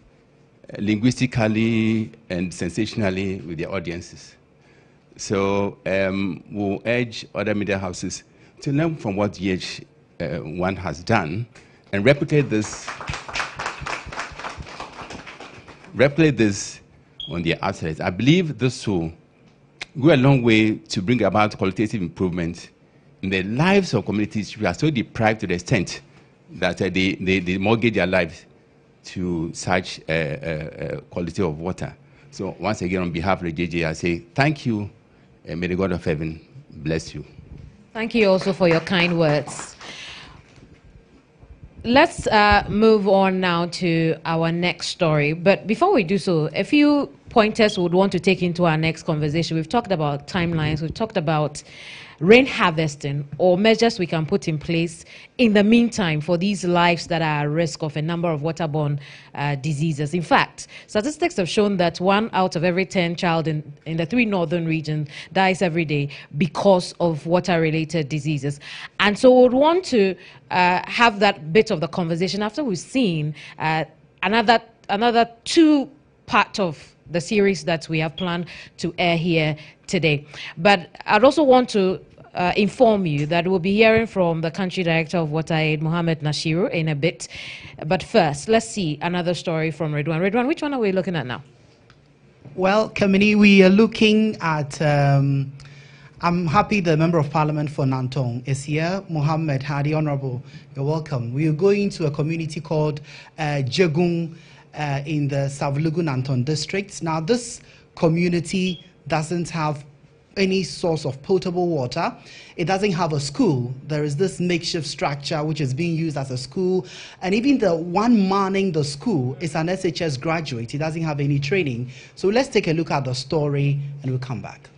linguistically and sensationally with their audiences. So we'll urge other media houses to learn from what GH1 has done and replicate this on their outlets. I believe this will go a long way to bring about qualitative improvement in the lives of communities who are so deprived to the extent that they mortgage their lives to such quality of water. So once again, on behalf of the JJ, I say thank you, and may the God of heaven bless you. Thank you also for your kind words. Let's move on now to our next story. But before we do so, a few pointers we would want to take into our next conversation. We've talked about timelines. We've talked about rain harvesting or measures we can put in place in the meantime for these lives that are at risk of a number of waterborne diseases. In fact, statistics have shown that 1 out of every 10 child in the 3 northern regions dies every day because of water-related diseases. And so we would want to have that bit of the conversation after we've seen another 2-part of the series that we have planned to air here today. But I'd also want to inform you that we'll be hearing from the Country Director of Water Aid, Mohammed Nashiru, in a bit. But first, let's see another story from Redwan. Redwan, which one are we looking at now? Well, Kamini, we are looking at, I'm happy the Member of Parliament for Nantong is here, Mohammed Hadi, Honorable, you're welcome. We are going to a community called Jegung in the Savlugu Nantong district. Now, this community doesn't have any source of potable water. It doesn't have a school. There is this makeshift structure which is being used as a school, and even the one manning the school is an SHS graduate. He doesn't have any training. So let's take a look at the story and we'll come back.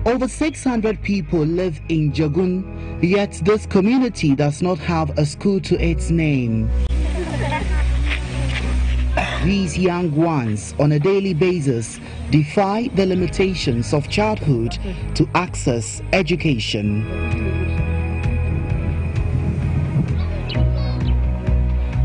Over 600 people live in Jegung, yet this community does not have a school to its name. These young ones, on a daily basis, defy the limitations of childhood to access education.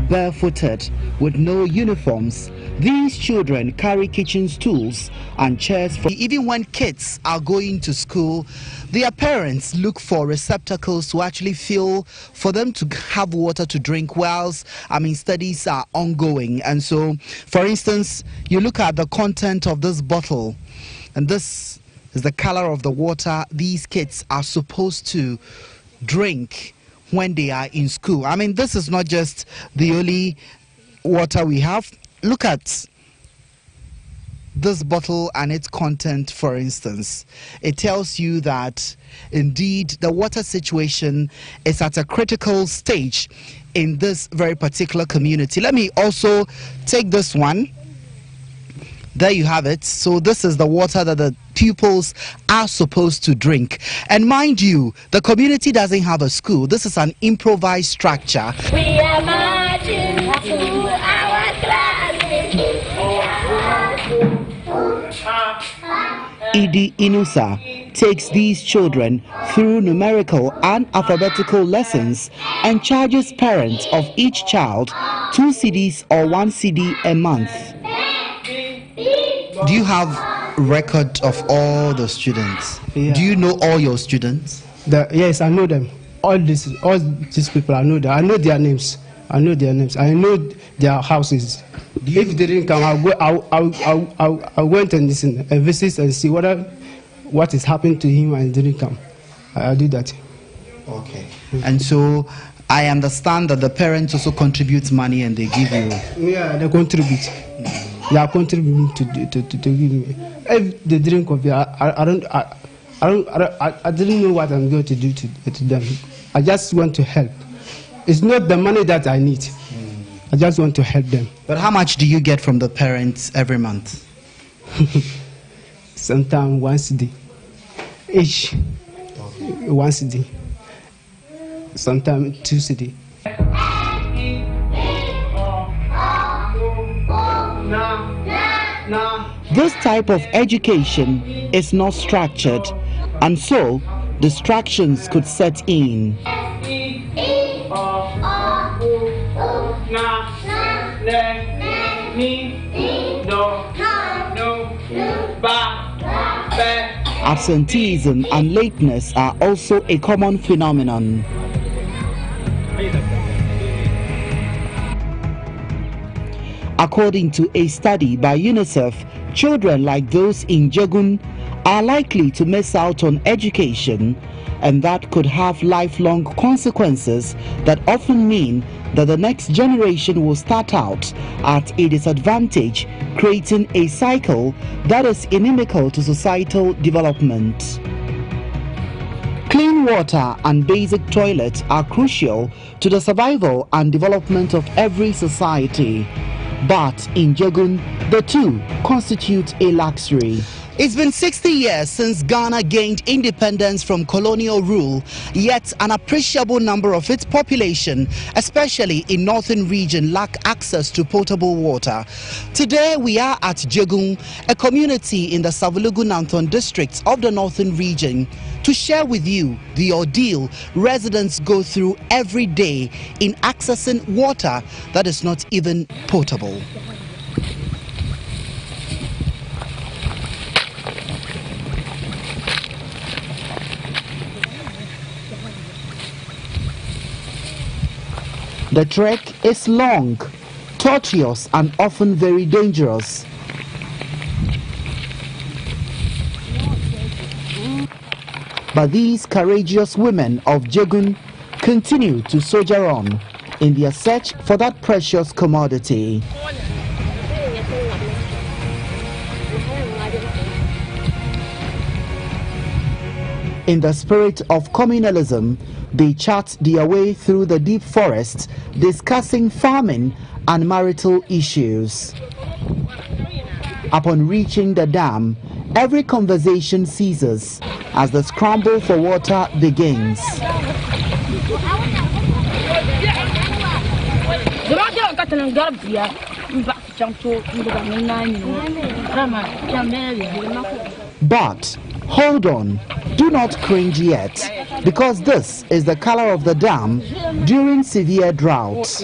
Barefooted, with no uniforms, these children carry kitchen stools and chairs. Even when kids are going to school, their parents look for receptacles to actually fill for them to have water to drink whilst, studies are ongoing. And so, for instance, you look at the content of this bottle, and this is the color of the water these kids are supposed to drink when they are in school. This is not just the only water we have. Look at this bottle and its content, for instance. It tells you that indeed the water situation is at a critical stage in this very particular community. Let me also take this one. There you have it. So this is the water that the pupils are supposed to drink. And mind you, the community doesn't have a school. This is an improvised structure. We are marching to our classes. Idi Inusa takes these children through numerical and alphabetical lessons and charges parents of each child 2 cedis or 1 cedi a month. Do you have record of all the students? Yeah. Do you know all your students? Yes, I know them. All these people, I know them. I know their names. I know their houses. If they didn't come, I went and listen and visit and see what is happening to him and didn't come. I do that. Okay. And so I understand that the parents also contribute money and they give you. Yeah, they contribute. They are contributing to give me. If they didn't come, I didn't know what I'm going to do to them. I just want to help. It's not the money that I need. I just want to help them. But how much do you get from the parents every month? Sometimes 1 cedi each. Okay. 1 cedi. Sometimes 2 cedi. This type of education is not structured, and so distractions could set in. Absenteeism and lateness are also a common phenomenon. According to a study by UNICEF, children like those in Jegun are likely to miss out on education, and that could have lifelong consequences that often mean that the next generation will start out at a disadvantage, creating a cycle that is inimical to societal development. Clean water and basic toilets are crucial to the survival and development of every society. But in Jegun, the two constitute a luxury. It's been 60 years since Ghana gained independence from colonial rule, yet an appreciable number of its population, especially in northern region, lack access to potable water. Today we are at Jegun, a community in the Savulugu-Nanthon district of the northern region, to share with you the ordeal residents go through every day in accessing water that is not even potable. The trek is long, tortuous and often very dangerous. But these courageous women of Jegun continue to soldier on in their search for that precious commodity. In the spirit of communalism, they chart their way through the deep forest, discussing farming and marital issues. Upon reaching the dam, every conversation ceases as the scramble for water begins. But hold on, do not cringe yet, because this is the color of the dam during severe drought.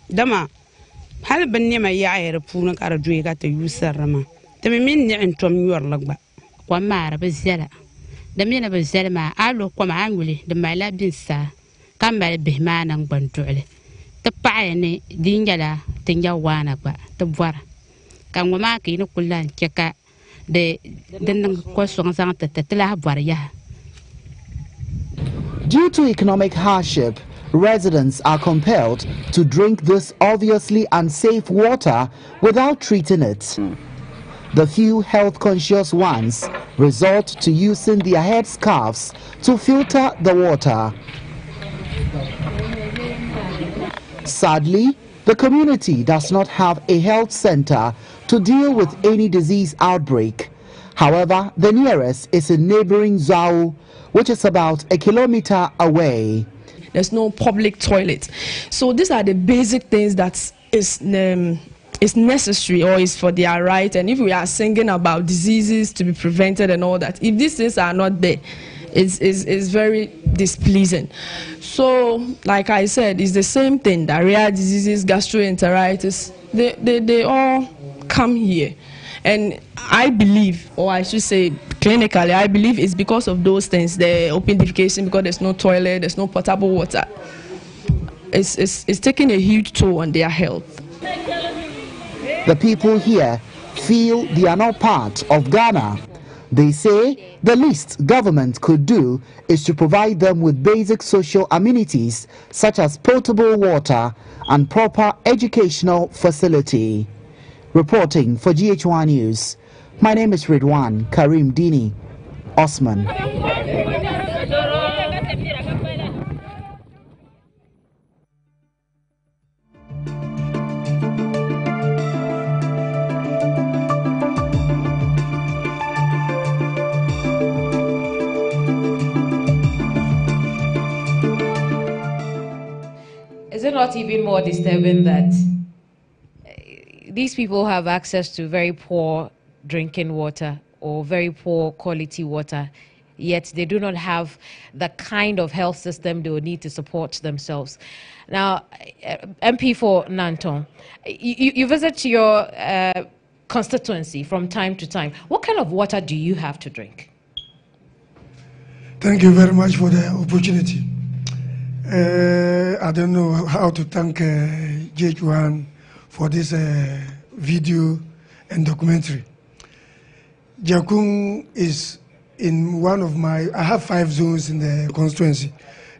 Dama hal banne ma yaayere puuna kara duwe ga ta yusarama tami min ni entom yor lagba kwa mara bezela damina bezela ma alo kwa ma anguli de mala bin sa kambal be mana ngbantuule te paayene dinjala te nyawana ba te bwara kan ma ki no kullan cheka de den ko so sang ta la bwara ya. Due to economic hardship, residents are compelled to drink this obviously unsafe water without treating it. The few health-conscious ones resort to using their headscarves to filter the water. Sadly, the community does not have a health center to deal with any disease outbreak. However, the nearest is in neighboring Zao, which is about 1 kilometer away. There's no public toilet. So these are the basic things that is necessary or is for their right. And if we are singing about diseases to be prevented and all that, if these things are not there, it's very displeasing. So, like I said, it's the same thing. Diarrhea diseases, gastroenteritis, they all come here. And I believe, or I should say clinically, I believe it's because of those things, the open defecation, because there's no toilet, there's no potable water. It's taking a huge toll on their health. The people here feel they are not part of Ghana. They say the least government could do is to provide them with basic social amenities such as potable water and proper educational facility. Reporting for GH1 News, my name is Ridwan Karim Dini Osman. Is it not even more disturbing that these people have access to very poor drinking water or very poor quality water, yet they do not have the kind of health system they would need to support themselves? Now, MP for Nanton, you visit your constituency from time to time. What kind of water do you have to drink? Thank you very much for the opportunity. I don't know how to thank GH1 for this video and documentary. Jakung is in one of my, I have 5 zones in the constituency,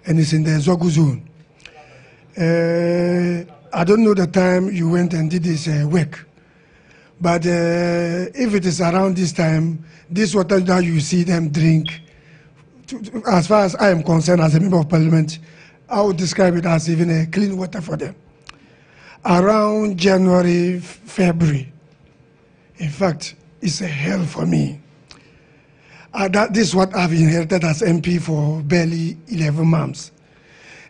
and it's in the Zogu zone. I don't know the time you went and did this work, but if it is around this time, this water that you see them drink, as far as I am concerned as a member of parliament, I would describe it as even a clean water for them. Around January, February, in fact, it's a hell for me. This is what I've inherited as MP for barely 11 months.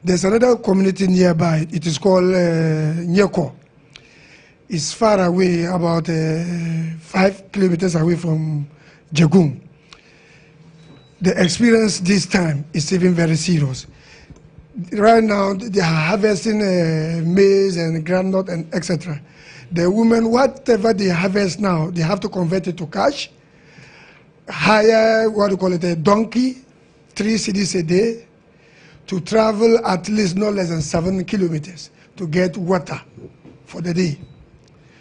There's another community nearby. It is called Nyeko. It's far away, about 5 kilometers away from Jagung. The experience this time is even very serious. Right now, they are harvesting maize and groundnut and etc. The women, whatever they harvest now, they have to convert it to cash, hire, what do you call it, a donkey, 3 cedis a day, to travel at least no less than 7 kilometers to get water for the day.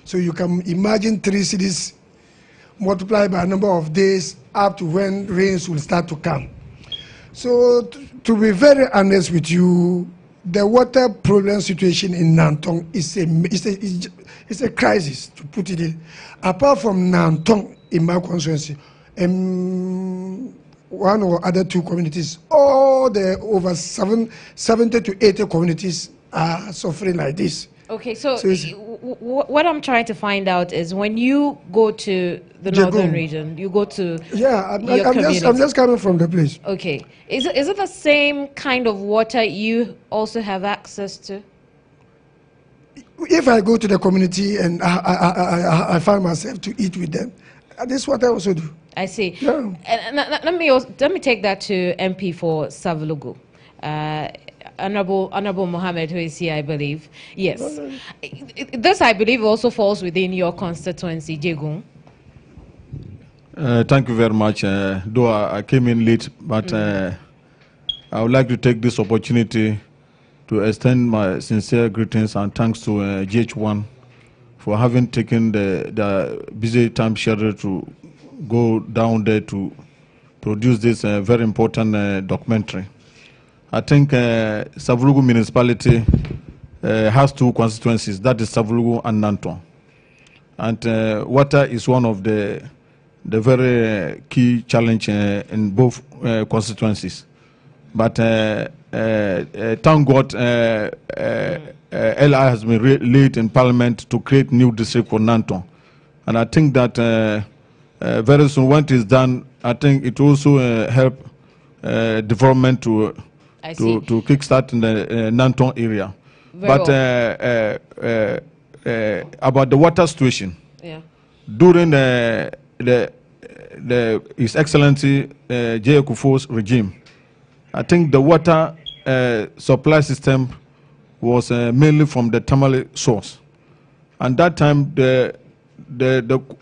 So you can imagine 3 cedis multiplied by a number of days up to when rains will start to come. So to be very honest with you, the water problem situation in Nantong is a crisis, to put it in. Apart from Nantong in my constituency, one or other 2 communities, all the over 70 to 80 communities are suffering like this. Okay, so what I'm trying to find out is when you go to the northern region, you go to I'm just coming from the place. Okay, is it the same kind of water you also have access to? If I go to the community and I find myself to eat with them, this is what I also do. I see. Yeah. And let me take that to MP for Savulugu. Honorable Mohammed, who is here, I believe. Yes. This, I believe, also falls within your constituency, Jagung. Thank you very much. Though I came in late, but I would like to take this opportunity to extend my sincere greetings and thanks to GH1 for having taken the busy time schedule to go down there to produce this very important documentary. I think Savulugu municipality has 2 constituencies, that is Savulugu and Nanton. And water is one of the very key challenge in both constituencies. But thank God, LI has been led in Parliament to create new district for Nanton. And I think that very soon, when it is done, I think it also help development to kickstart in the Nanton area. But about the water situation, during His Excellency J. Kufuor's regime, I think the water supply system was mainly from the Tamale source. And that time, the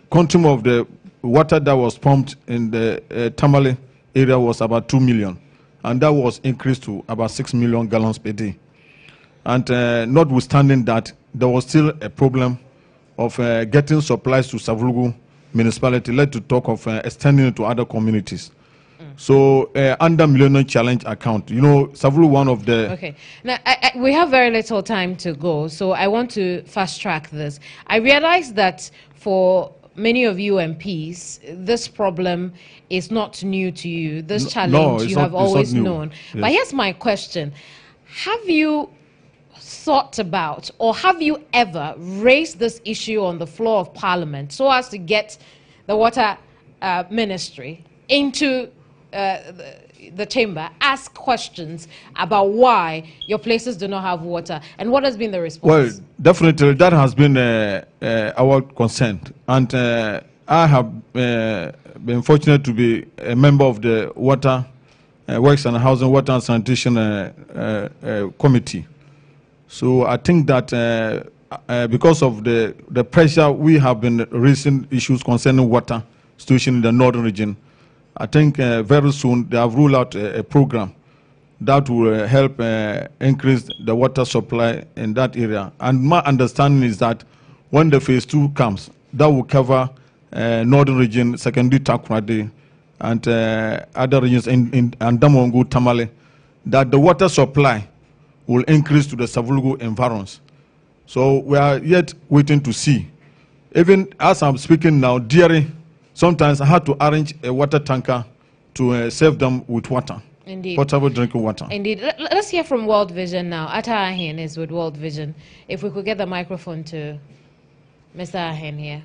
quantum of the water that was pumped in the Tamale area was about 2 million. And that was increased to about 6 million gallons per day. And notwithstanding that, there was still a problem of getting supplies to Savulugu municipality, led to talk of extending it to other communities. So under Millennium Challenge account, you know, Savulugu, one of the... Okay. Now, we have very little time to go, so I want to fast track this. I realize that for many of you MPs, this problem is not new to you. This challenge you have always known. Yes. But here's my question. Have you thought about, or have you ever raised this issue on the floor of Parliament so as to get the water ministry into the chamber, ask questions about why your places do not have water, and what has been the response? Well, definitely that has been our concern, and I have been fortunate to be a member of the Water Works and Housing, Water and Sanitation Committee. So I think that because of the pressure we have been raising issues concerning water situation in the northern region, I think very soon they have ruled out a program that will help increase the water supply in that area. And my understanding is that when the phase 2 comes, that will cover northern region, secondary Takoradi, and other regions in Andamongu, Tamale, that the water supply will increase to the Savulugu environs. So we are yet waiting to see. Even as I'm speaking now, Diary, sometimes I had to arrange a water tanker to serve them with water. Indeed. Potable drinking water. Indeed. Let's hear from World Vision now. Atta Ahen is with World Vision. If we could get the microphone to Mr. Ahen here.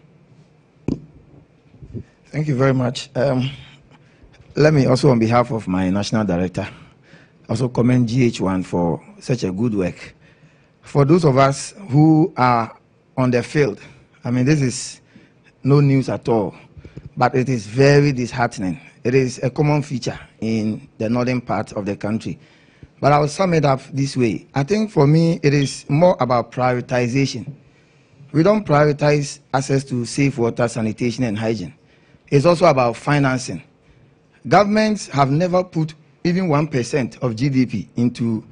Thank you very much. Let me also, on behalf of my national director, also commend GH1 for such a good work. For those of us who are on the field, I mean, this is no news at all, but it is very disheartening. It is a common feature in the northern part of the country. But I'll sum it up this way. I think for me, it is more about prioritization. We don't prioritize access to safe water, sanitation, and hygiene. It's also about financing. Governments have never put even 1% of GDP into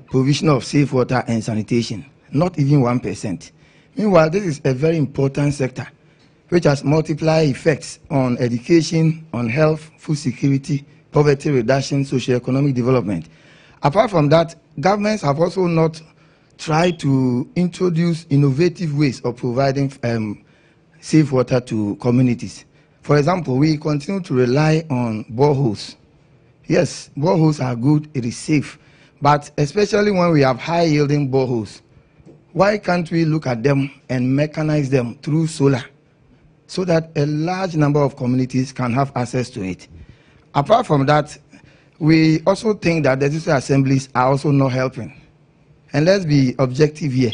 provision of safe water and sanitation, not even 1%. Meanwhile, this is a very important sector which has multiplier effects on education, on health, food security, poverty reduction, socio-economic development. Apart from that, governments have also not tried to introduce innovative ways of providing safe water to communities. For example, we continue to rely on boreholes. Yes, boreholes are good, it is safe, but especially when we have high-yielding boreholes, why can't we look at them and mechanize them through solar so that a large number of communities can have access to it? Apart from that, we also think that the district assemblies are also not helping. And let's be objective here.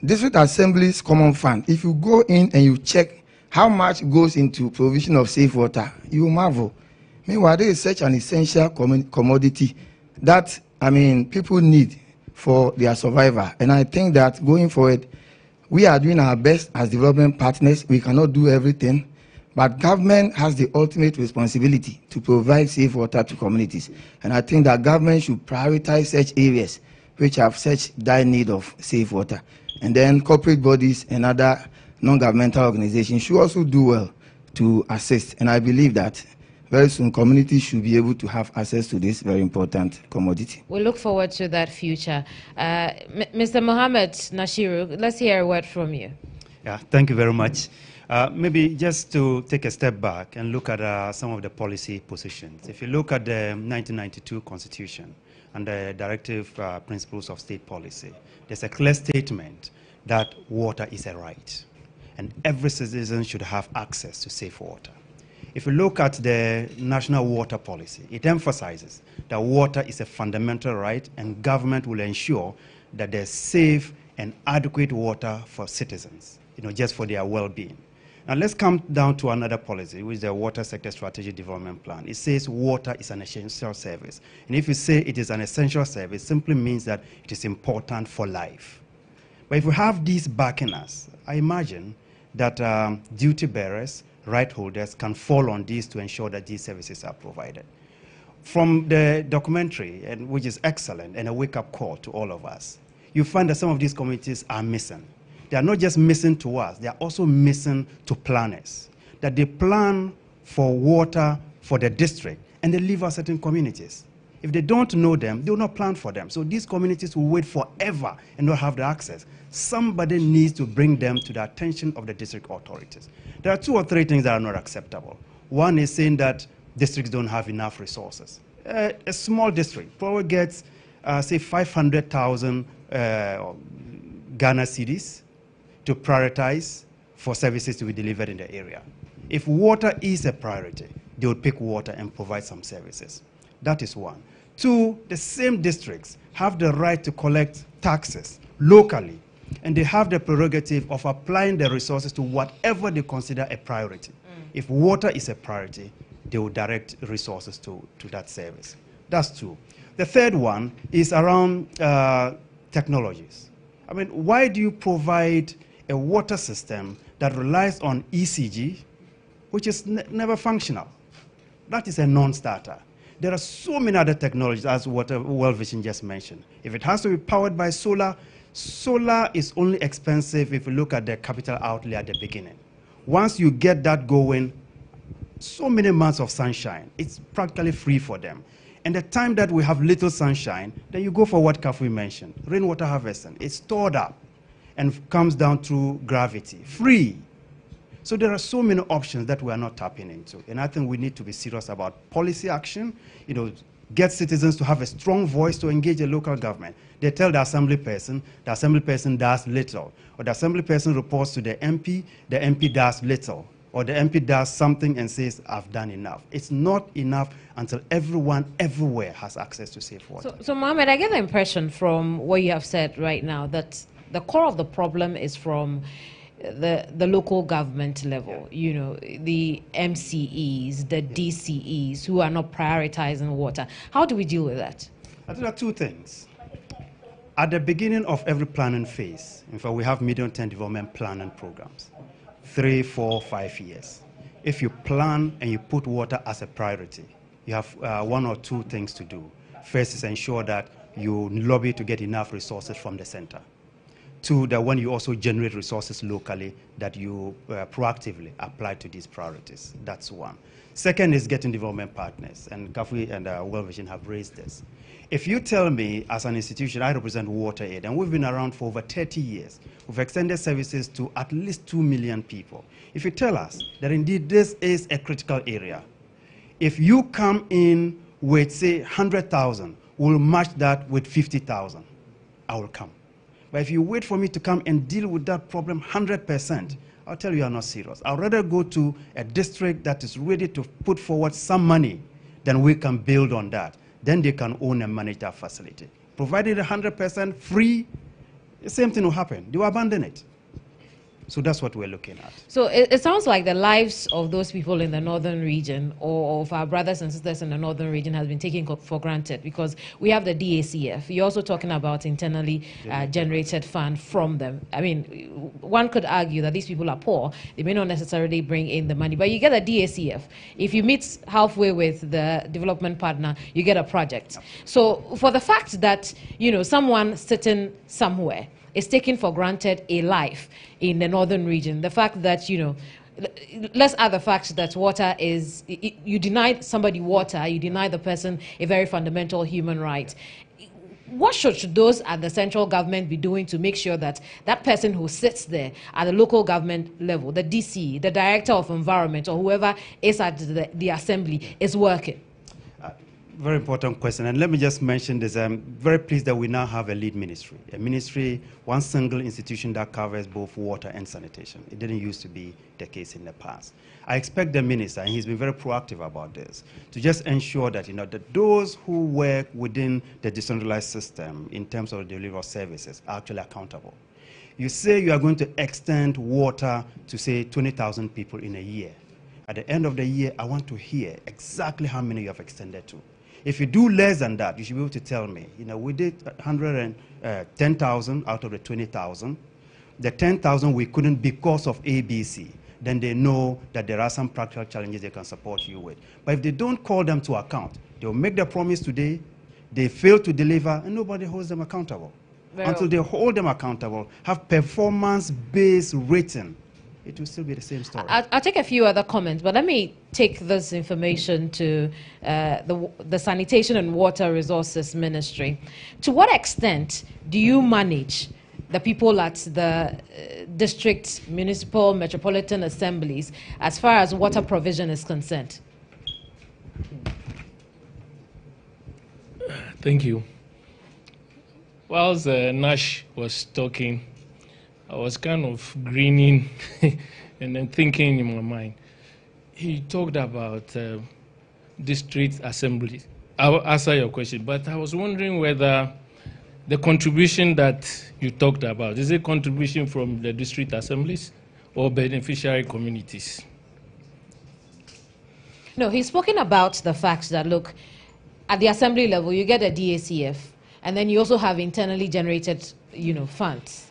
District assemblies common fund, if you go in and you check how much goes into provision of safe water, you marvel. Meanwhile, there is such an essential commodity that, I mean, people need for their survival. And I think that going forward, we are doing our best as development partners. We cannot do everything, but government has the ultimate responsibility to provide safe water to communities. And I think that government should prioritize such areas which have such dire need of safe water. And then corporate bodies and other non-governmental organizations should also do well to assist. And I believe that very soon communities should be able to have access to this very important commodity. We look forward to that future. Mr. Mohammed Nashiru, let's hear a word from you. Yeah, thank you very much. Maybe just to take a step back and look at some of the policy positions. If you look at the 1992 Constitution and the Directive Principles of State Policy, there's a clear statement that water is a right, and every citizen should have access to safe water. If you look at the National Water Policy, it emphasizes that water is a fundamental right, and government will ensure that there's safe and adequate water for citizens, just for their well-being. Now let's come down to another policy, which is the Water Sector Strategic Development Plan. It says water is an essential service. And if you say it is an essential service, it simply means that it is important for life. But if we have these backing us, I imagine that duty bearers, right holders can fall on these to ensure that these services are provided. From the documentary, which is excellent and a wake-up call to all of us, you find that some of these communities are missing. They are not just missing to us, they are also missing to planners. That they plan for water for the district and they leave out certain communities. If they don't know them, they will not plan for them. So these communities will wait forever and not have the access. Somebody needs to bring them to the attention of the district authorities. There are 2 or 3 things that are not acceptable. One is saying that districts don't have enough resources. A small district probably gets, say, 500,000 Ghana cedis to prioritize for services to be delivered in the area. If water is a priority, they would pick water and provide some services. That is one. 2, the same districts have the right to collect taxes locally, and they have the prerogative of applying the resources to whatever they consider a priority. If water is a priority, they will direct resources to that service. That's 2. The third one is around technologies. I mean, why do you provide a water system that relies on ECG, which is never functional? That is a non-starter. There are so many other technologies, as what World Vision just mentioned. If it has to be powered by solar, solar is only expensive if you look at the capital outlay at the beginning. Once you get that going, so many months of sunshine, it's practically free for them. And the time that we have little sunshine, then you go for what Kafui mentioned, rainwater harvesting. It's stored up and comes down through gravity, free. So there are so many options that we are not tapping into. And I think we need to be serious about policy action, get citizens to have a strong voice to engage the local government. They tell the assembly person does little. Or the assembly person reports to the MP does little. Or the MP does something and says, I've done enough. It's not enough until everyone, everywhere has access to safe water. So Mohammed, I get the impression from what you have said right now that the core of the problem is from the local government level, the MCEs, the DCEs, who are not prioritizing water. How do we deal with that? I think there are 2 things. At the beginning of every planning phase, in fact, we have medium-term development planning programs, 3, 4, 5 years. If you plan and you put water as a priority, you have 1 or 2 things to do. First is ensure that you lobby to get enough resources from the center. 2, that when you also generate resources locally, that you proactively apply to these priorities. That's 1. Second is getting development partners, and Kafui and World Vision have raised this. If you tell me, as an institution, I represent WaterAid, and we've been around for over 30 years. We've extended services to at least 2 million people. If you tell us that indeed this is a critical area, if you come in with, say, 100,000, we'll match that with 50,000, I will come. But if you wait for me to come and deal with that problem 100%, I'll tell you are not serious. I'd rather go to a district that is ready to put forward some money, then we can build on that. Then they can own and manage that facility. Provided 100% free, the same thing will happen. They will abandon it. So that's what we're looking at. So it sounds like the lives of those people in the northern region, or of our brothers and sisters in the northern region, has been taken for granted, because we have the DACF. You're also talking about internally generated fund from them. I mean, one could argue that these people are poor. They may not necessarily bring in the money, but you get a DACF. If you meet halfway with the development partner, you get a project. So for the fact that, someone sitting somewhere is taking for granted a life in the northern region, the fact that, let's add the fact that water is, you deny somebody water, you deny the person a very fundamental human right. what should those at the central government be doing to make sure that that person who sits there at the local government level, the DC, the director of environment, or whoever is at the assembly is working? Very important question. And let me just mention this. I'm very pleased that we now have a lead ministry. A ministry, one single institution that covers both water and sanitation. It didn't used to be the case in the past. I expect the minister, and he's been very proactive about this, to just ensure that, that those who work within the decentralized system in terms of the delivery of services are actually accountable. You say you are going to extend water to, say, 20,000 people in a year. At the end of the year, I want to hear exactly how many you have extended to. If you do less than that, you should be able to tell me, we did 110,000 out of the 20,000. The 10,000 we couldn't because of ABC. Then they know that there are some practical challenges they can support you with. But if they don't call them to account, they'll make the promise today, they fail to deliver, and nobody holds them accountable. Until they hold them accountable, have performance-based rating, it will still be the same story. I'll take a few other comments, but let me take this information to the Sanitation and Water Resources Ministry. To what extent do you manage the people at the district, municipal, metropolitan assemblies as far as water provision is concerned? Thank you. Whilst Nash was talking, I was kind of grinning and then thinking in my mind. He talked about district assemblies. I will answer your question, but I was wondering whether the contribution that you talked about, is it contribution from the district assemblies or beneficiary communities? No, he's spoken about the fact that, look, at the assembly level, you get a DACF, and then you also have internally generated, funds.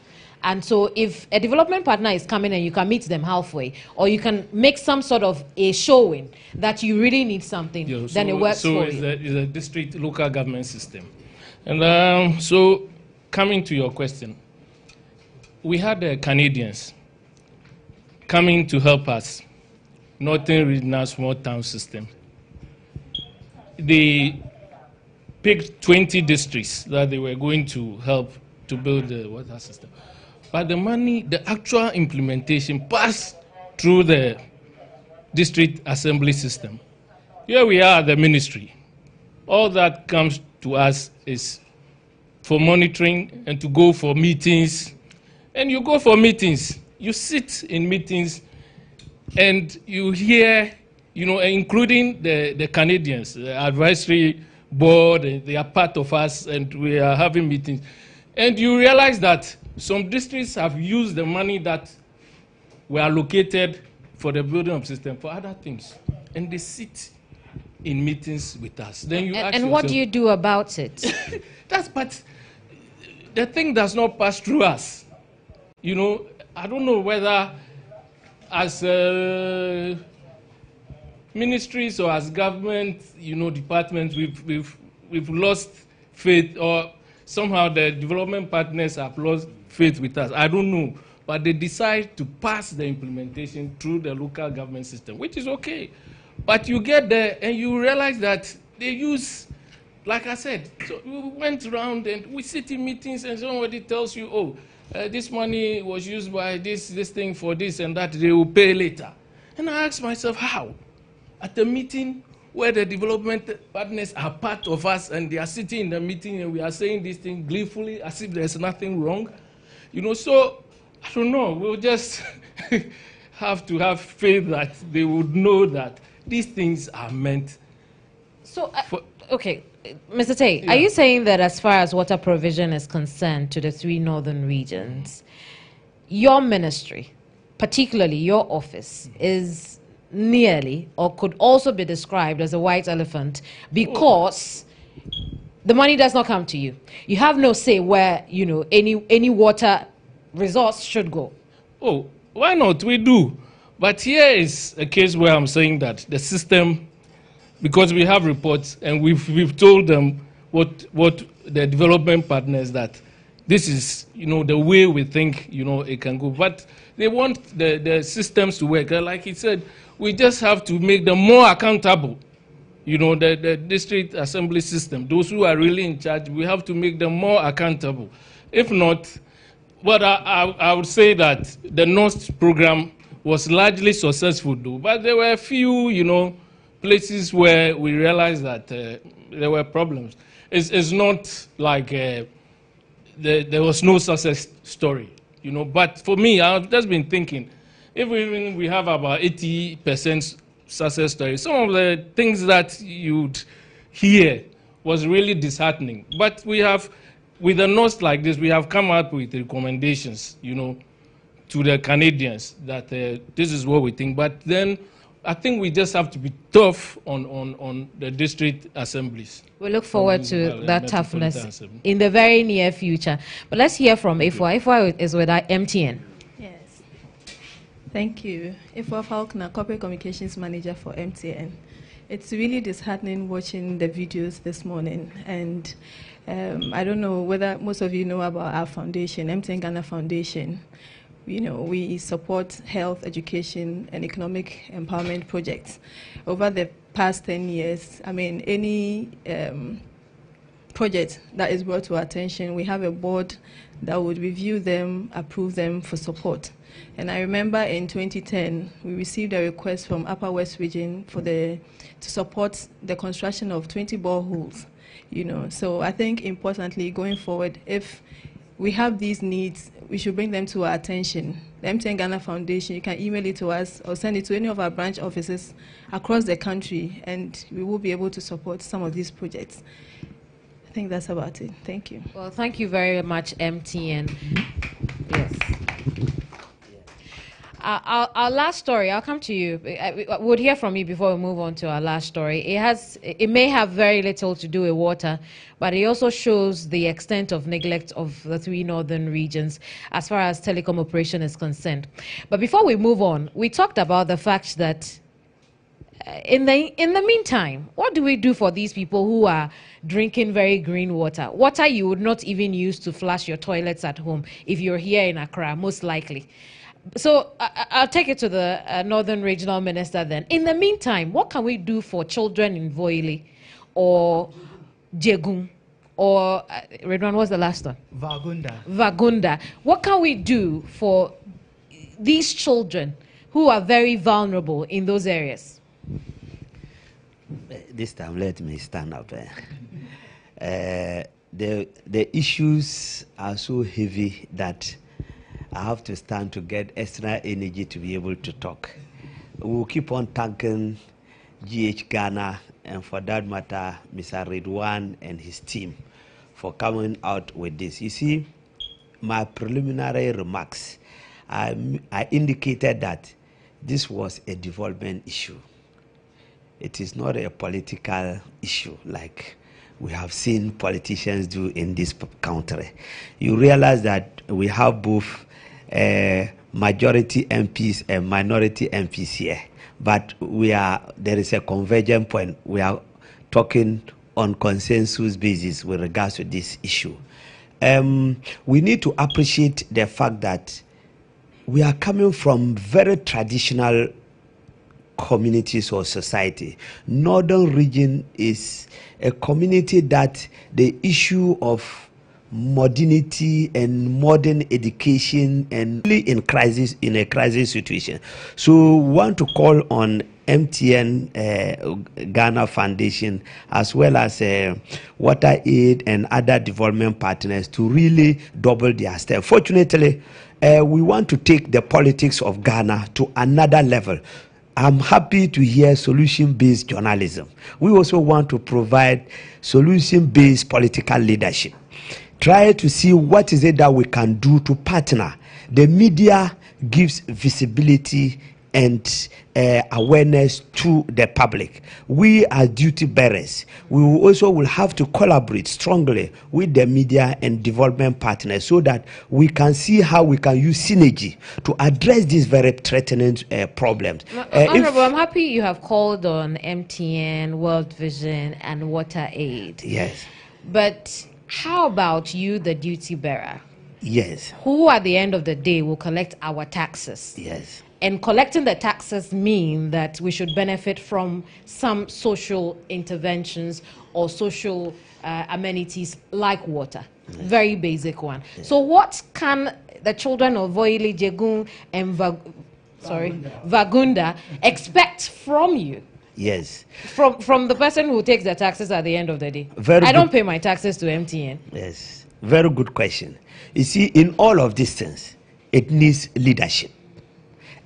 And so if a development partner is coming and you can meet them halfway, or you can make some sort of a showing that you really need something, then it works for you. So it's a district local government system. And so coming to your question, we had the Canadians coming to help us, Northern Regional Small Town System. They picked 20 districts that they were going to help to build the water system. But the money, the actual implementation passed through the district assembly system. Here we are at the ministry. All that comes to us is for monitoring and to go for meetings. And you go for meetings, you sit in meetings and you hear, including the Canadians, the advisory board, they are part of us and we are having meetings. And you realize that some districts have used the money that were allocated for the building of system for other things. And they sit in meetings with us. Then you ask yourself, what do you do about it? But the thing does not pass through us. I don't know whether as ministries or as government, departments, we've lost faith, or somehow the development partners have lost faith with us. I don't know. But they decide to pass the implementation through the local government system, which is okay. But you get there and you realize that they use, like I said, so we went around and we sit in meetings and somebody tells you, this money was used by this thing for this and that, they will pay later. And I ask myself, how? At a meeting where the development partners are part of us and they are sitting in the meeting and we are saying this thing gleefully as if there's nothing wrong. So I don't know, we'll just have to have faith that they would know that these things are meant. So, okay, Mr. Tay, are you saying that as far as water provision is concerned to the 3 northern regions, your ministry, particularly your office, is nearly or could also be described as a white elephant because the money does not come to you? You have no say where, any water resource should go. Oh, why not? We do. But here is a case where I'm saying that the system, because we have reports and we've told them what the development partners that this is, the way we think, it can go. But they want the systems to work. Like he said, we just have to make them more accountable. the district assembly system, those who are really in charge, we have to make them more accountable. If not, but I would say that the NOST program was largely successful, though. But there were a few, places where we realized that there were problems. It's not like there was no success story, But for me, I've just been thinking, if we have about 80% success story, some of the things that you'd hear was really disheartening. But we have, with a note like this, we have come up with recommendations, to the Canadians that this is what we think. But then I think we just have to be tough on the district assemblies. We look forward to that toughness in the very near future. But let's hear from Ifwa. Ifwa is with MTN. Yes. Thank you. Ifwa Faulkner, Corporate Communications Manager for MTN. It's really disheartening watching the videos this morning. And I don't know whether most of you know about our foundation, MTN Ghana Foundation. We support health, education, and economic empowerment projects. Over the past 10 years, any project that is brought to our attention, we have a board that would review them, approve them for support. And I remember in 2010, we received a request from Upper West Region to support the construction of 20 boreholes. So I think importantly, going forward, if we have these needs, we should bring them to our attention. The MTN Ghana Foundation, you can email it to us or send it to any of our branch offices across the country, and we will be able to support some of these projects. I think that's about it. Thank you. Well, thank you very much, MTN. Yes. Our last story, I'll come to you. We'll hear from you before we move on to our last story. It may have very little to do with water, but it also shows the extent of neglect of the 3 northern regions as far as telecom operation is concerned. But before we move on, we talked about the fact that in the meantime, what do we do for these people who are drinking very green water? Water you would not even use to flush your toilets at home if you're here in Accra, most likely. So I'll take it to the Northern Regional Minister then. In the meantime, what can we do for children in Voile or Jegun or Redwan, what's the last one? Vagunda. What can we do for these children who are very vulnerable in those areas? This time, let me stand up there. The issues are so heavy that I have to stand to get extra energy to be able to talk. We'll keep on thanking GH Ghana and, for that matter, Mr. Redwan and his team for coming out with this. You see, my preliminary remarks, I indicated that this was a development issue. It is not a political issue like we have seen politicians do in this country. You realize that we have both majority MPs and minority MPs here, but there is a convergent point. We are talking on consensus basis with regards to this issue. We need to appreciate the fact that we are coming from very traditional communities or society. Northern region is a community that the issue of modernity and modern education and really in a crisis situation. So we want to call on MTN Ghana Foundation as well as Water Aid and other development partners to really double their step. Fortunately, we want to take the politics of Ghana to another level. I'm happy to hear solution-based journalism. We also want to provide solution-based political leadership. Try to see what is it that we can do to partner. The media gives visibility and awareness to the public. We are duty bearers. We will have to collaborate strongly with the media and development partners so that we can see how we can use synergy to address these very threatening problems. Honorable, I'm happy you have called on MTN, World Vision, and Water Aid. Yes. But how about you, the duty bearer? Yes. Who at the end of the day will collect our taxes? Yes. And collecting the taxes mean that we should benefit from some social interventions or social amenities like water. Very basic one. So what can the children of Woyili, Jegun, and Vagunda expect from you? Yes. From the person who takes the taxes at the end of the day. I don't pay my taxes to MTN. Yes. Very good question. You see, in all of these things, it needs leadership.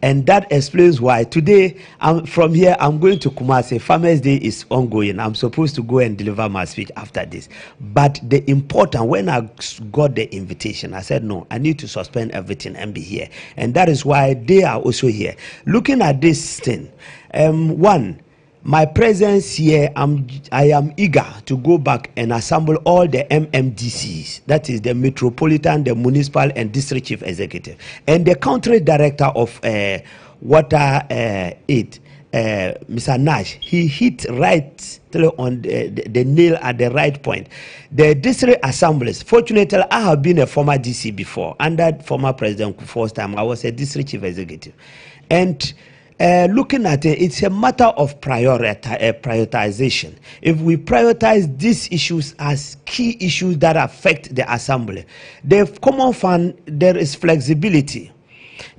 And that explains why today, from here, I'm going to Kumasi. Farmers' Day is ongoing. I'm supposed to go and deliver my speech after this. But the important, when I got the invitation, I said, no, I need to suspend everything and be here. And that is why they are also here. Looking at this thing, one, my presence here, I am eager to go back and assemble all the MMDCs, that is the Metropolitan, the Municipal and District Chief Executive, and the Country Director of Water Aid, Mr. Nash. He hit right on the nail at the right point. The district assemblies, fortunately, I have been a former DC before. Under former President Kufuor's time, I was a District Chief Executive. And looking at it, it's a matter of prioritization. If we prioritize these issues as key issues that affect the assembly, the common fund, there is flexibility.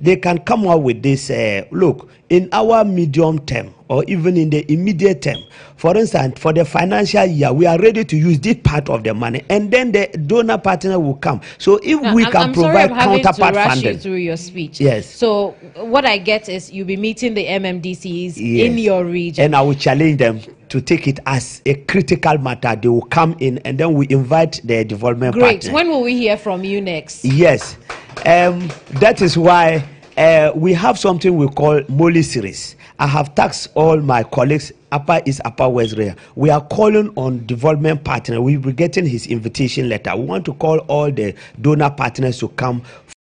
They can come up with this, look, in our medium term or even in the immediate term, for instance, for the financial year, we are ready to use this part of the money, and then the donor partner will come. So if we can provide counterpart funding. You through your speech. Yes. So what I get is you'll be meeting the MMDCs in your region. And I will challenge them to take it as a critical matter. They will come in, and then we invite the development partner. Great. When will we hear from you next? Yes. That is why we have something we call Moli series. I have tasked all my colleagues, Upper East, Upper West area. We are calling on development partner. We'll be getting his invitation letter. We want to call all the donor partners to come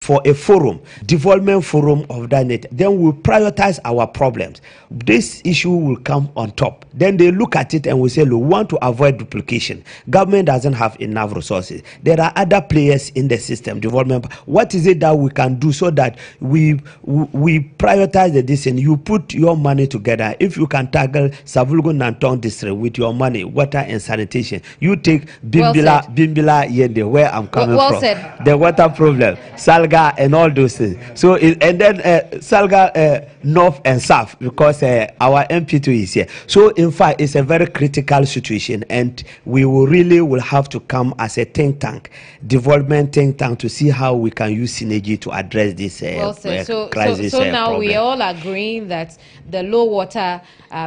for a forum, development forum of that net. Then we'll prioritize our problems. This issue will come on top. Then they look at it and we say, look, we want to avoid duplication. Government doesn't have enough resources. There are other players in the system, development. What is it that we can do so that we prioritize this, and you put your money together? If you can tackle Savulgun Nantong district with your money, water and sanitation, you take Bimbila Yende, where I'm coming from. Said. The water problem, Salga and all those things. So, and then Salga North and South, because our MP2 is here. So, in fact, it's a very critical situation, and we will have to come as a think tank, development think tank, to see how we can use synergy to address this crisis. So now problem. we are all agreeing that the low water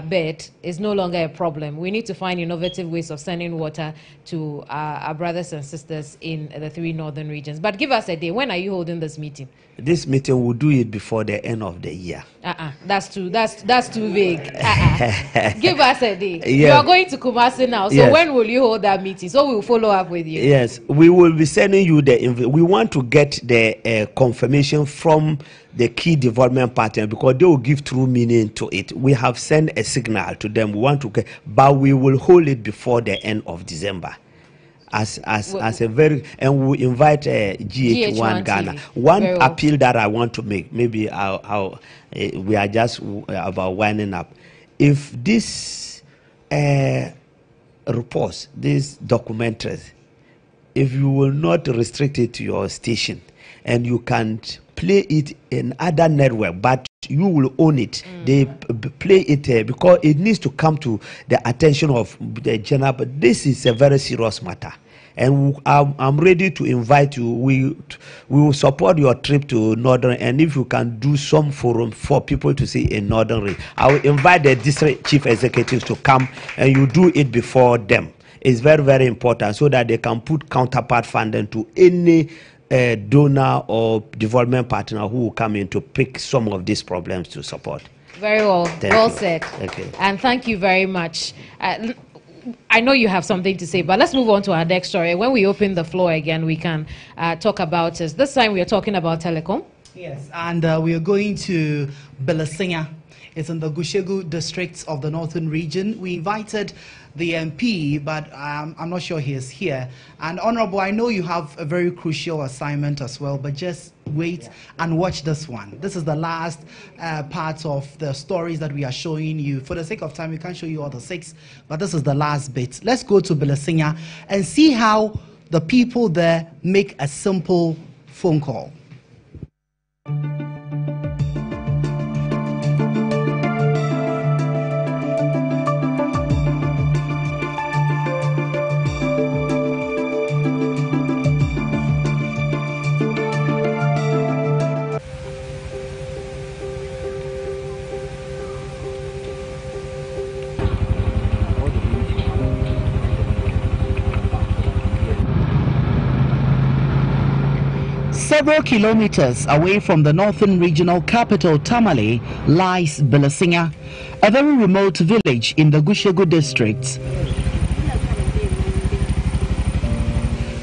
bed is no longer a problem. We need to find innovative ways of sending water to our brothers and sisters in the 3 northern regions. But give us a day. When are you holding this meeting? This meeting will do it before the end of the year. That's too vague. Give us a day. Yeah. You are going to Kumasi now. So yes. When will you hold that meeting? So we'll follow up with you. Yes, we will be sending you we want to get the confirmation from the key development partner, because they will give true meaning to it. We have sent a signal to them. We want to get, but we will hold it before the end of December. As a very, and we invite GH1 Ghana. One appeal that I want to make, maybe we are just about winding up. If this reports, these documentaries, if you will not restrict it to your station, and you can't play it in other network, but you will own it. They play it because it needs to come to the attention of the general. But this is a very serious matter, and I'm ready to invite you. We will support your trip to Northern, and if you can do some forum for people to see in Northern, I will invite the district chief executives to come, and you do it before them. It's very, very important, so that they can put counterpart funding to any donor or development partner who will come in to pick some of these problems to support. Very well. Well said. Okay. And thank you very much. I know you have something to say, but let's move on to our next story. When we open the floor again, we can talk about this. This time we are talking about telecom. Yes, and we are going to Belasinya. It's in the Gushegu district of the northern region. We invited the MP, but I'm not sure he is here. And Honorable, I know you have a very crucial assignment as well, but just wait and watch this one. This is the last part of the stories that we are showing you. For the sake of time, we can't show you all the 6, but this is the last bit. Let's go to Belasinya and see how the people there make a simple phone call. Several kilometers away from the northern regional capital Tamale lies Belasinya, a very remote village in the Gushegu district.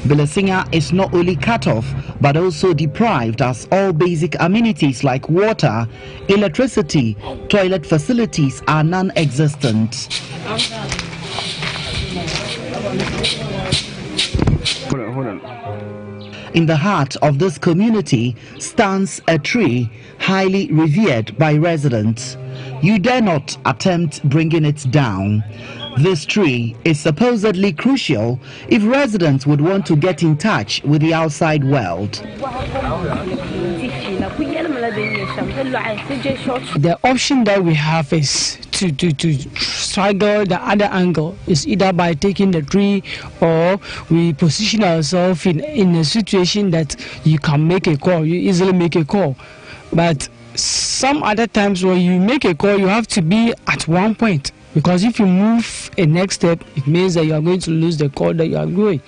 Belasinya is not only cut off but also deprived, as all basic amenities like water, electricity, toilet facilities are non-existent. Hold on. In the heart of this community stands a tree highly revered by residents. You dare not attempt bringing it down. This tree is supposedly crucial if residents would want to get in touch with the outside world. The option that we have is to struggle the other angle, is either by taking the tree, or we position ourselves in a situation that you can make a call, you easily make a call. But some other times when you make a call, you have to be at one point, because if you move a next step, it means that you are going to lose the call that you are going.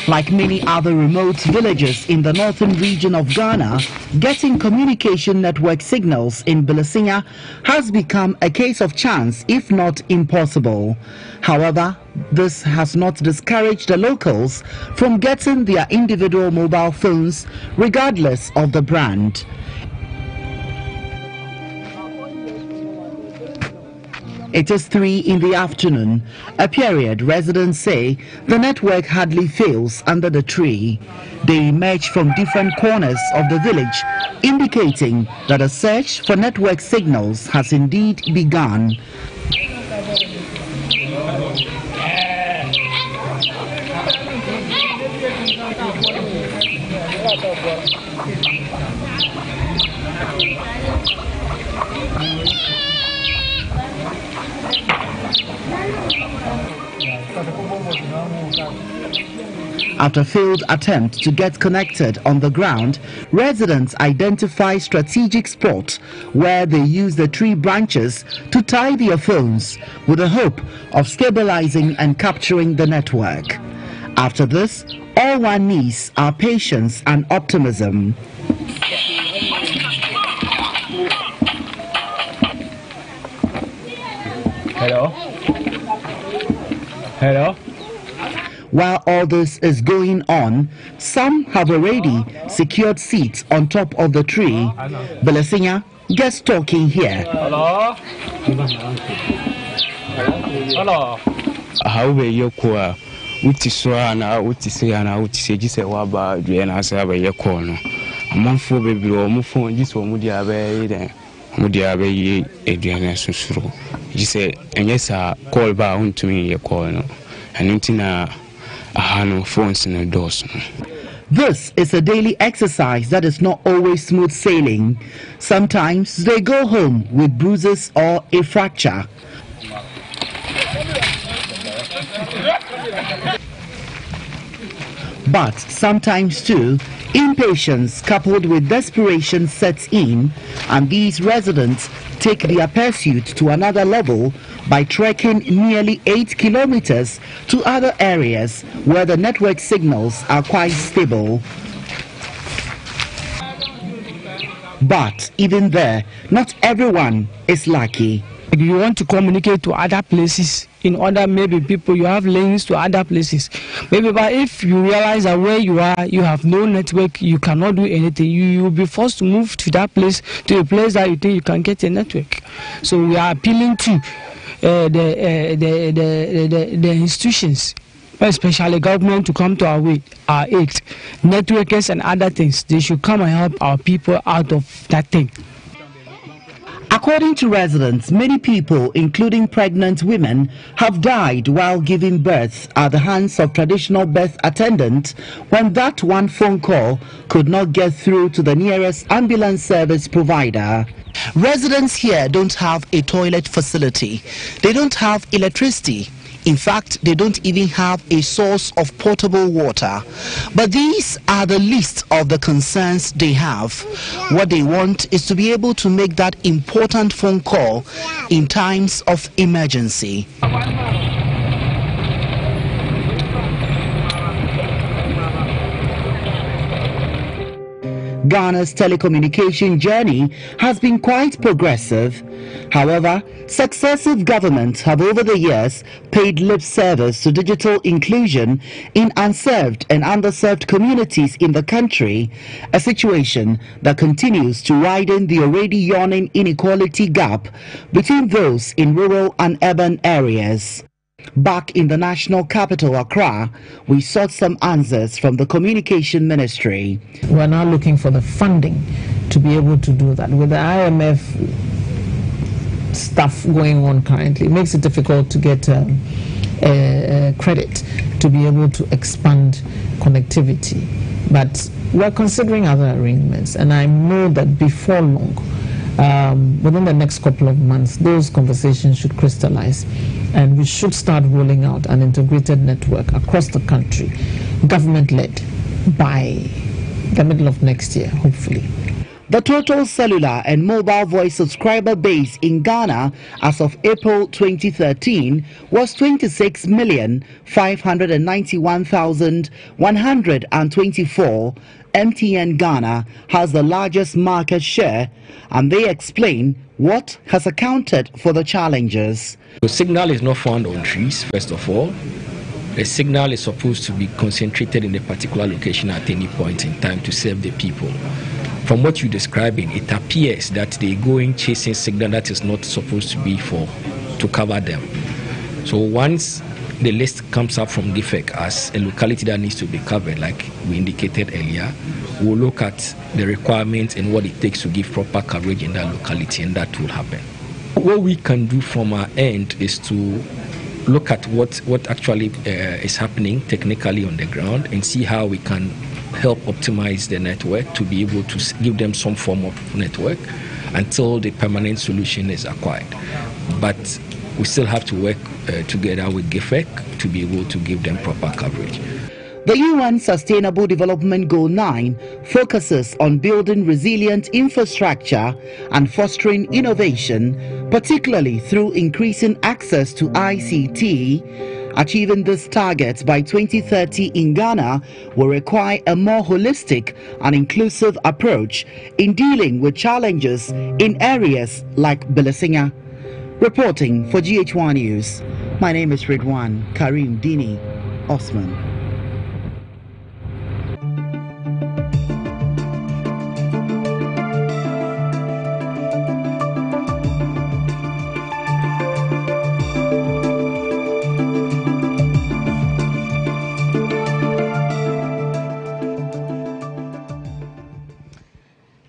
Like many other remote villages in the northern region of Ghana, getting communication network signals in Belasinya has become a case of chance, if not impossible. However, this has not discouraged the locals from getting their individual mobile phones, regardless of the brand. It is 3 in the afternoon, a period residents say the network hardly fails under the tree. They emerge from different corners of the village, indicating that a search for network signals has indeed begun. After failed attempt to get connected on the ground, residents identify strategic spots where they use the tree branches to tie their phones with the hope of stabilizing and capturing the network. After this, all one needs are patience and optimism. Hello? Hello? While all this is going on, some have already secured seats on top of the tree. Belasinya gets talking here. Hello? Hello? How be your core? Uti soana, uti sayana, uti say, just a waba, Diana Saba, your corner. A month for baby or mufon, this one would have a Mudiabe, Adriana Susro. You say, and yes, I call bound to me your corner. And until phones in the doors. This is a daily exercise that is not always smooth sailing. Sometimes they go home with bruises or a fracture. But sometimes too, impatience coupled with desperation sets in, and these residents take their pursuit to another level by trekking nearly 8 kilometers to other areas where the network signals are quite stable. But even there, not everyone is lucky. If you want to communicate to other places, in order maybe people, you have links to other places. Maybe, but if you realize that where you are, you have no network, you cannot do anything, you will be forced to move to that place, to a place that you think you can get a network. So we are appealing to the institutions, especially government, to come to our aid, networkers and other things. They should come and help our people out of that thing. According to residents, many people, including pregnant women, have died while giving birth at the hands of traditional birth attendants when that one phone call could not get through to the nearest ambulance service provider. Residents here don't have a toilet facility. They don't have electricity. In fact, they don't even have a source of potable water. But these are the least of the concerns they have. What they want is to be able to make that important phone call in times of emergency. Ghana's telecommunication journey has been quite progressive. However, successive governments have over the years paid lip service to digital inclusion in unserved and underserved communities in the country, a situation that continues to widen the already yawning inequality gap between those in rural and urban areas. Back in the national capital, Accra, we sought some answers from the Communication Ministry. We are now looking for the funding to be able to do that. With the IMF stuff going on currently, it makes it difficult to get credit to be able to expand connectivity. But we're considering other arrangements, and I know that before long, within the next couple of months, those conversations should crystallize, and we should start rolling out an integrated network across the country, government-led, by the middle of next year, hopefully. The total cellular and mobile voice subscriber base in Ghana as of April 2013 was 26,591,124. MTN Ghana has the largest market share, and they explain what has accounted for the challenges. The signal is not found on trees, first of all. The signal is supposed to be concentrated in a particular location at any point in time to serve the people. From what you're describing, it appears that they're going chasing signal that is not supposed to be to cover them. So once the list comes up from DFEC as a locality that needs to be covered, like we indicated earlier, we'll look at the requirements and what it takes to give proper coverage in that locality, and that will happen. What we can do from our end is to look at what actually is happening technically on the ground and see how we can help optimize the network to be able to give them some form of network until the permanent solution is acquired. But we still have to work together with GIFEC to be able to give them proper coverage. The UN Sustainable Development Goal 9 focuses on building resilient infrastructure and fostering innovation, particularly through increasing access to ICT. Achieving this target by 2030 in Ghana will require a more holistic and inclusive approach in dealing with challenges in areas like Belesinga. Reporting for GH1 News, my name is Ridwan Karim Dini Osman.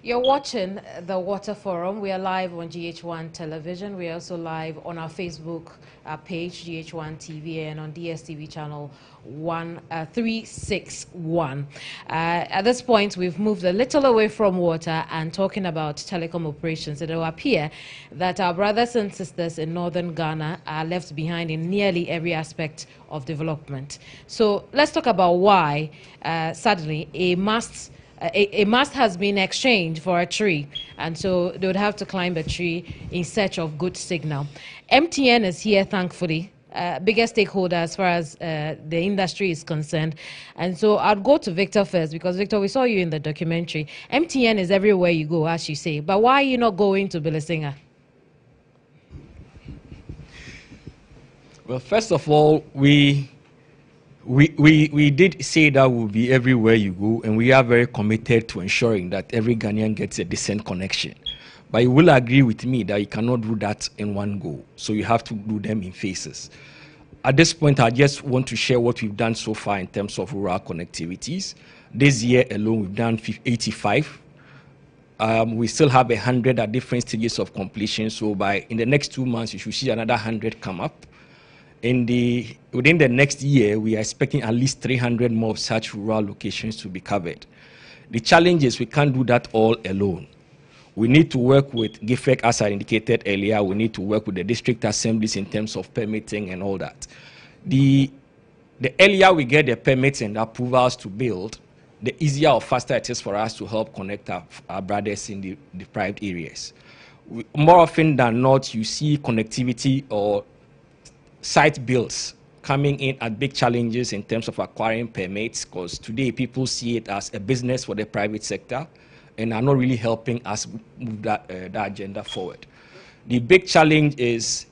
You're watching the Water Forum. We are live on GH1 television. We are also live on our Facebook page, GH1 TV, and on DSTV channel 361. At this point, we've moved a little away from water and talking about telecom operations. It will appear that our brothers and sisters in northern Ghana are left behind in nearly every aspect of development. So let's talk about why suddenly a mast has been exchanged for a tree, and so they would have to climb a tree in search of good signal. MTN is here, thankfully, biggest stakeholder as far as the industry is concerned. And so I'd go to Victor first, because Victor, we saw you in the documentary. MTN is everywhere you go, as you say, but why are you not going to Belesinga? Well, first of all, we did say that we'll be everywhere you go, and we are very committed to ensuring that every Ghanaian gets a decent connection. But you will agree with me that you cannot do that in one go, so you have to do them in phases. At this point, I just want to share what we've done so far in terms of rural connectivities. This year alone, we've done 85. We still have 100 at different stages of completion, so in the next 2 months, you should see another 100 come up. Within the next year, we are expecting at least 300 more of such rural locations to be covered. The challenge is we can't do that all alone. We need to work with GIFEC, as I indicated earlier. We need to work with the district assemblies in terms of permitting and all that. The earlier we get the permits and approvals to build, the easier or faster it is for us to help connect our brothers in the deprived areas. More often than not, you see connectivity or site builds coming in at big challenges in terms of acquiring permits, because today people see it as a business for the private sector and are not really helping us move that agenda forward. The big challenge is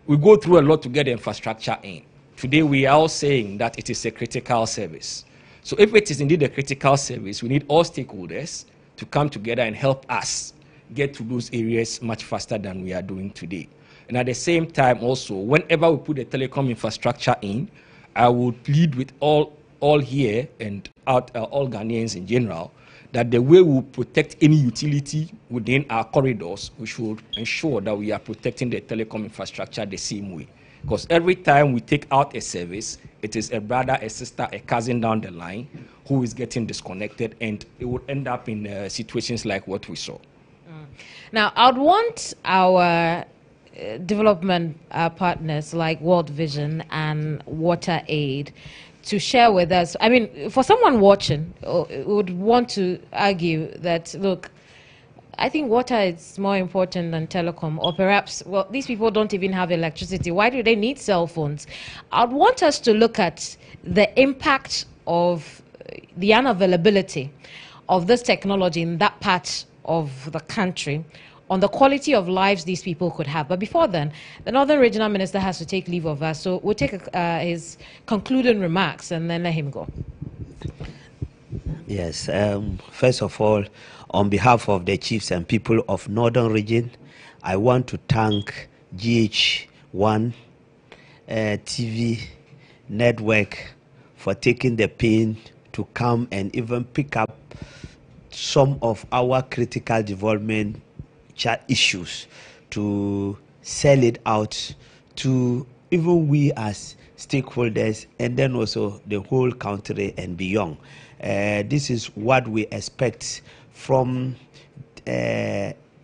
we go through a lot to get the infrastructure in. Today we are all saying that it is a critical service. So if it is indeed a critical service, we need all stakeholders to come together and help us get to those areas much faster than we are doing today. And at the same time also, whenever we put the telecom infrastructure in, I would plead with all here and out all Ghanaians in general, that the way we protect any utility within our corridors, we should ensure that we are protecting the telecom infrastructure the same way. Because every time we take out a service, it is a brother, a sister, a cousin down the line who is getting disconnected, and it would end up in situations like what we saw. Now, I'd want our development partners like World Vision and Water Aid to share with us. I mean, for someone watching, would want to argue that, look, I think water is more important than telecom, or perhaps, well, these people don't even have electricity. Why do they need cell phones? I'd want us to look at the impact of the unavailability of this technology in that part of the country on the quality of lives these people could have. But before then, the Northern Regional Minister has to take leave of us, so we'll take his concluding remarks and then let him go. Yes, first of all, on behalf of the chiefs and people of Northern Region, I want to thank GH1 TV network for taking the pain to come and even pick up some of our critical development issues to sell it out to even we as stakeholders and then also the whole country and beyond. This is what we expect from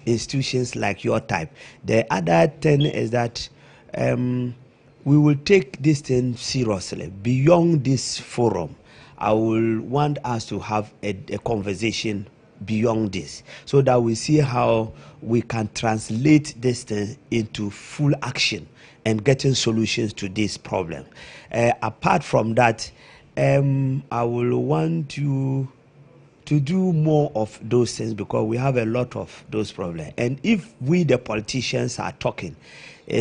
institutions like your type. The other thing is that we will take this thing seriously. Beyond this forum, I will want us to have a conversation beyond this, so that we see how we can translate this thing into full action and getting solutions to this problem. Apart from that, I will want you to do more of those things, because we have a lot of those problems. And if we, the politicians, are talking,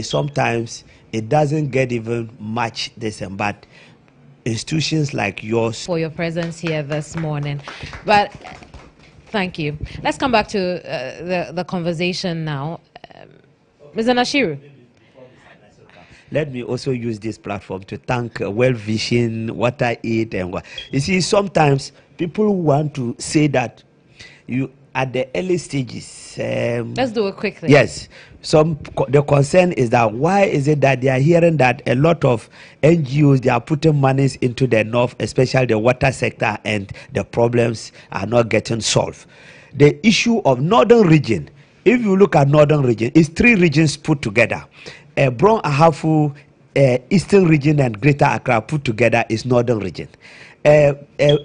sometimes it doesn't get even much this, but institutions like yours. For your presence here this morning. But thank you. Let's come back to the conversation now. Mr. Nashiru. Let me also use this platform to thank World Vision, Water Aid, and what. You see, sometimes people want to say that you at the early stages. Let's do it quickly. Yes. The concern is that why is it that they are hearing that a lot of NGOs, they are putting monies into the north, especially the water sector, and the problems are not getting solved. The issue of Northern Region, if you look at Northern Region, it's 3 regions put together. Bron Ahafu, Eastern Region, and Greater Accra put together is Northern Region.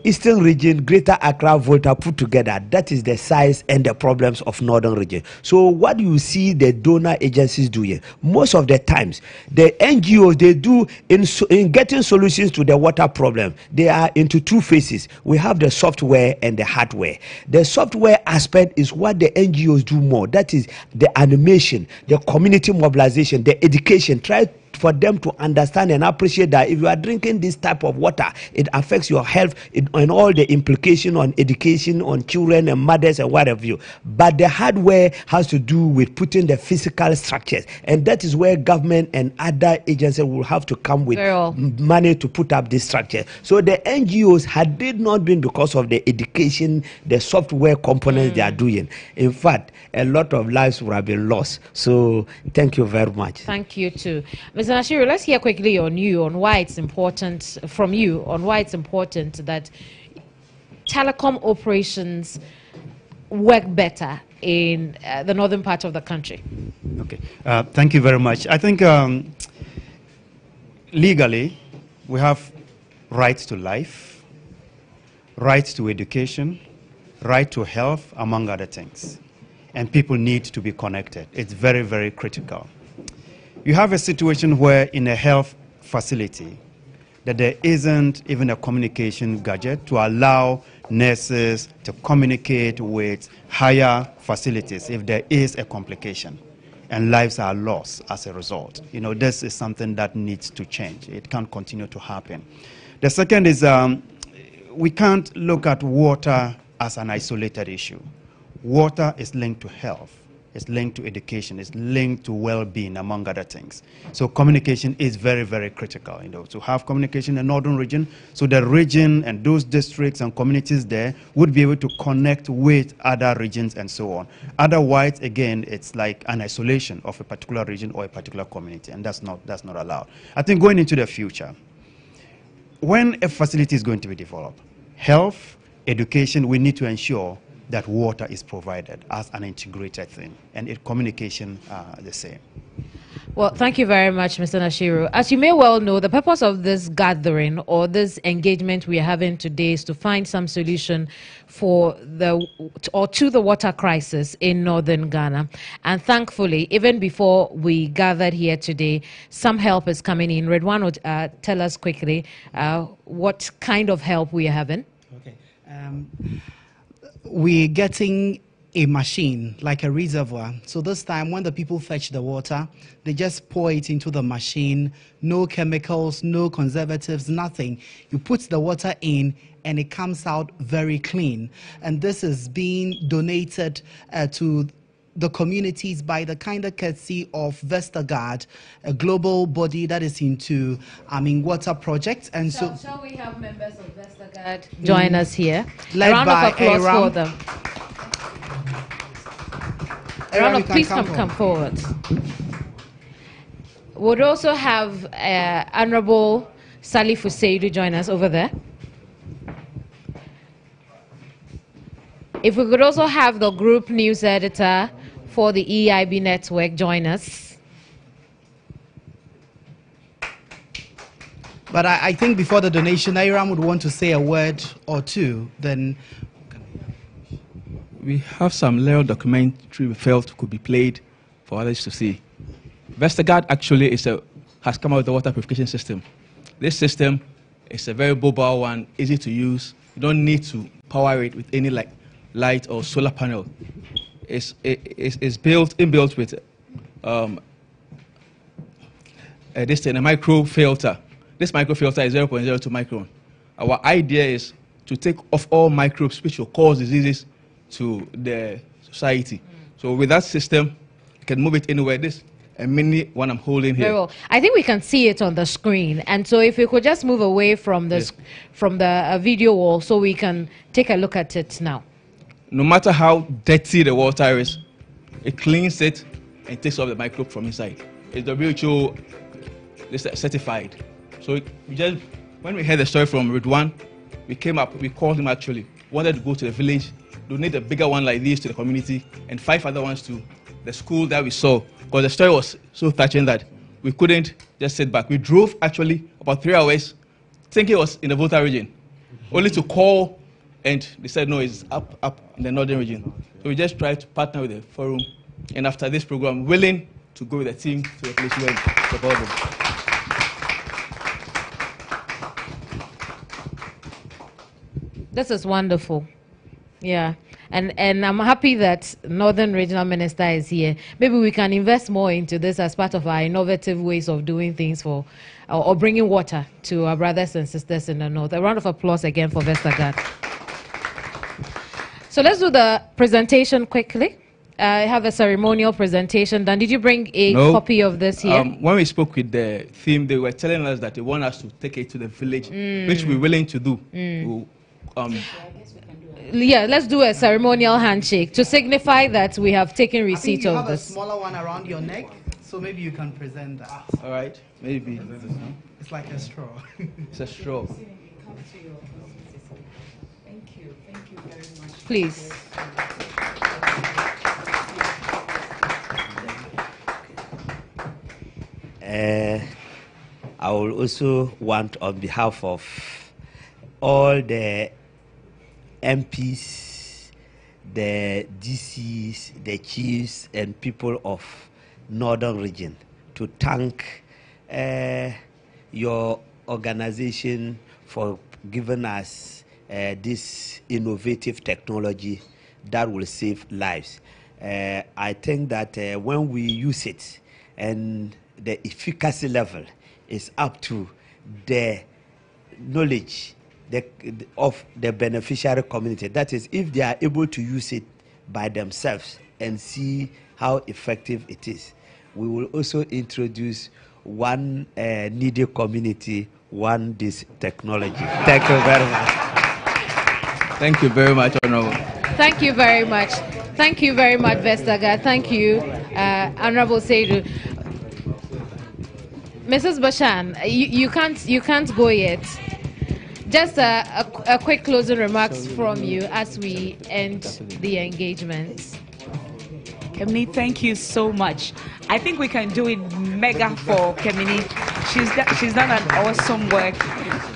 Eastern Region, Greater Accra, Volta put together, that is the size and the problems of Northern Region. So what do you see the donor agencies doing? Most of the times, the NGOs, they do in getting solutions to the water problem, they are into 2 phases. We have the software and the hardware. The software aspect is what the NGOs do more. That is the animation, the community mobilization, the education, try for them to understand and appreciate that if you are drinking this type of water, it affects your health and all the implication on education, on children and mothers and what have you. But the hardware has to do with putting the physical structures, and that is where government and other agencies will have to come with money to put up this structure. So the NGOs had did not been because of the education, the software components they are doing. In fact, a lot of lives would have been lost. So thank you very much. Thank you too. Mr. Nashiru, let's hear quickly on why it's important, from you, on why it's important that telecom operations work better in the northern part of the country. Okay, thank you very much. I think legally we have rights to life, rights to education, right to health, among other things. And people need to be connected. It's very, very critical. You have a situation where in a health facility that there isn't even a communication gadget to allow nurses to communicate with higher facilities if there is a complication and lives are lost as a result. You know, this is something that needs to change. It can't continue to happen. The second is we can't look at water as an isolated issue. Water is linked to health. It's linked to education, it's linked to well-being, among other things. So communication is very, very critical, you know, to have communication in the northern region, so the region and those districts and communities there would be able to connect with other regions and so on. Otherwise, again, it's like an isolation of a particular region or a particular community, and that's not allowed. I think going into the future, when a facility is going to be developed, health, education, we need to ensure that water is provided as an integrated thing, and communication the same. Well, thank you very much, Mr. Nashiru. As you may well know, the purpose of this gathering or this engagement we are having today is to find some solution for to the water crisis in northern Ghana. And thankfully, even before we gathered here today, some help is coming in. Redwan would tell us quickly what kind of help we are having. Okay. We're getting a machine, like a reservoir. So this time, when the people fetch the water, they just pour it into the machine. No chemicals, no conservatives, nothing. You put the water in, and it comes out very clean. And this is being donated to the communities by the kind of courtesy of Vestergaard, a global body that is into water projects. And shall we have members of Vestergaard join us here? Led a round by of applause Aram. for them. A round of please come forward. Would also have Honorable Sally Fuseidu join us over there. If we could also have the group news editor for the EIB network join us. But I think before the donation, Aram would want to say a word or two. Then we have some little documentary we felt could be played for others to see. Vestergaard actually has come out with a water purification system. This system is a very mobile one, easy to use. You don't need to power it with any light or solar panel. It's inbuilt with a micro filter. This micro filter is 0.02 micron. Our idea is to take off all microbes which will cause diseases to the society. So with that system, you can move it anywhere. This a mini one I'm holding here. Very well. I think we can see it on the screen, and so if we could just move away from this from the video wall, so we can take a look at it now. No matter how dirty the water is, it cleans it and takes off the microbe from inside. It's WHO certified. So when we heard the story from Redwan, we called him actually, wanted to go to the village, donate a bigger one like this to the community, and 5 other ones to the school that we saw. Because the story was so touching that we couldn't just sit back. We drove actually about 3 hours, thinking it was in the Volta region, only to call. And they said, no, it's up in the northern region. So we just tried to partner with the forum. And after this program, willing to go with the team to the place where the problem. This is wonderful. Yeah. And I'm happy that Northern Regional Minister is here. Maybe we can invest more into this as part of our innovative ways of doing things for or bringing water to our brothers and sisters in the north. A round of applause again for Vestergaard. So let's do the presentation quickly. I have a ceremonial presentation done. Did you bring a copy of this here? When we spoke with the team, they were telling us that they want us to take it to the village, which we're willing to do. Yeah, let's do a ceremonial handshake to signify that we have taken receipt of this. You have a smaller one around your neck, so maybe you can present that. All right, maybe. It's like a straw. It's a straw. Thank you very much. Please. I will also want, on behalf of all the MPs, the DCs, the chiefs, and people of Northern Region, to thank your organization for giving us this innovative technology that will save lives. I think that when we use it, and the efficacy level is up to the knowledge of the beneficiary community. That is, if they are able to use it by themselves and see how effective it is. We will also introduce one needy community, one this technology. Thank you very much. Thank you very much, Honorable. Thank you very much. Thank you very much, Vestergaard. Thank you, Honorable Seidu. Mrs. Bashan, you can't go yet. Just a quick closing remarks from you as we end the engagement. Kemini, thank you so much. I think we can do it mega for Kemini. She's done an awesome work,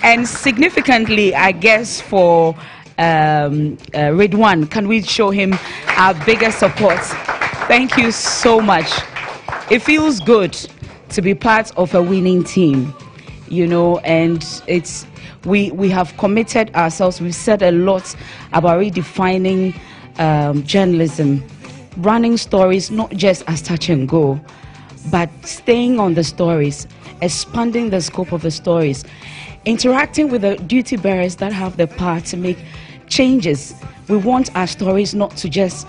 and significantly, I guess, for Ridwan, can we show him our biggest support? Thank you so much. It feels good to be part of a winning team, you know, and we have committed ourselves. We've said a lot about redefining journalism, running stories not just as touch and go, but staying on the stories, expanding the scope of the stories, interacting with the duty bearers that have the power to make changes. We want our stories not to just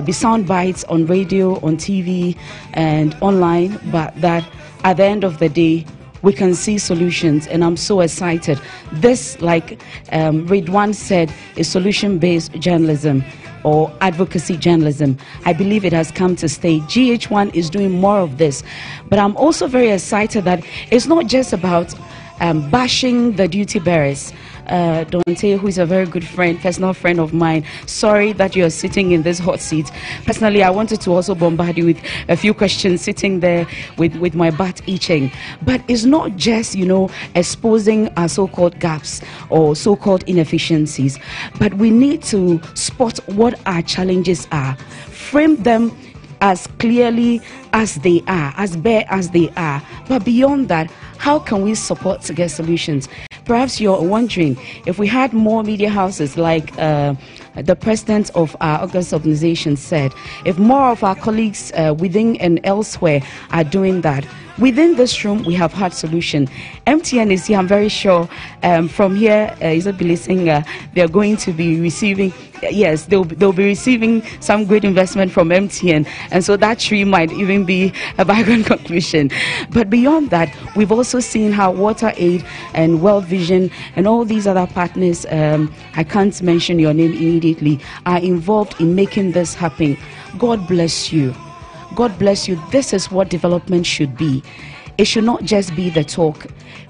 be sound bites on radio, on TV, and online, but that at the end of the day, we can see solutions, and I'm so excited. This, like Ridwan said, is solution-based journalism or advocacy journalism. I believe it has come to stay. GH1 is doing more of this, but I'm also very excited that it's not just about bashing the duty bearers. Dante, who is a very good friend, personal friend of mine, sorry that you're sitting in this hot seat. Personally, I wanted to also bombard you with a few questions sitting there with my butt itching. But it's not just, you know, exposing our so-called gaps or so-called inefficiencies, but we need to spot what our challenges are, frame them as clearly as they are, as bare as they are. But beyond that, how can we support to get solutions? Perhaps you're wondering, if we had more media houses like the president of our August organization said, if more of our colleagues within and elsewhere are doing that, within this room we have had solution. MTN is here, I'm very sure. From here, Isabelle Singer, they're going to be receiving, yes, they'll be receiving some great investment from MTN, and so that tree might even be a bygone conclusion. But beyond that, we've also seen how WaterAid and World Vision and all these other partners, I can't mention your name immediately, are involved in making this happen. God bless you. God bless you. This is what development should be. It should not just be the talk.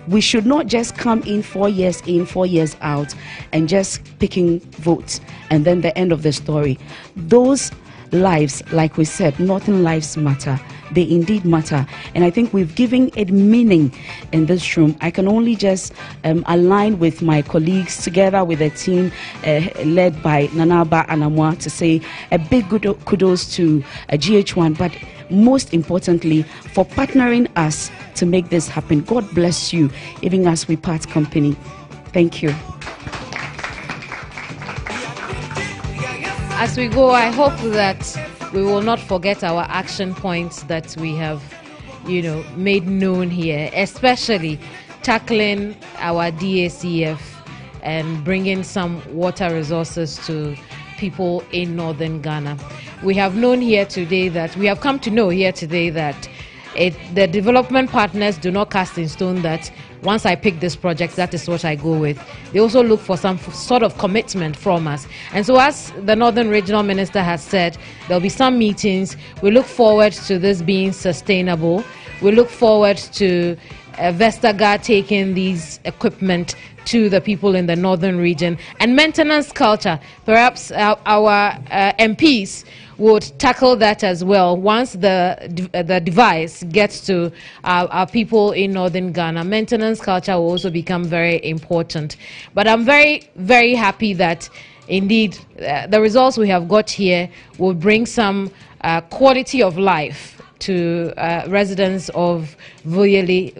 We should not just come in 4 years in, 4 years out, and just picking votes and then the end of the story. Those lives, like we said, Northern lives matter. They indeed matter, and I think we've given it meaning in this room. I can only just align with my colleagues together with a team led by Nanaba Anamwa to say a big kudos to GH1, but most importantly for partnering us to make this happen. God bless you, even as we part company. Thank you. As we go, I hope that we will not forget our action points that we have, made known here, especially tackling our DACF and bringing some water resources to people in northern Ghana. We have come to know here today that the development partners do not cast in stone that once I pick this project, that is what I go with. They also look for some sort of commitment from us. And so as the Northern Regional Minister has said, there'll be some meetings. We look forward to this being sustainable. We look forward to Vestager taking these equipment to the people in the northern region. And maintenance culture, perhaps our MPs would tackle that as well. Once the device gets to our people in northern Ghana, maintenance culture will also become very important. But I'm very, very happy that indeed the results we have got here will bring some quality of life to residents of Vuyeli,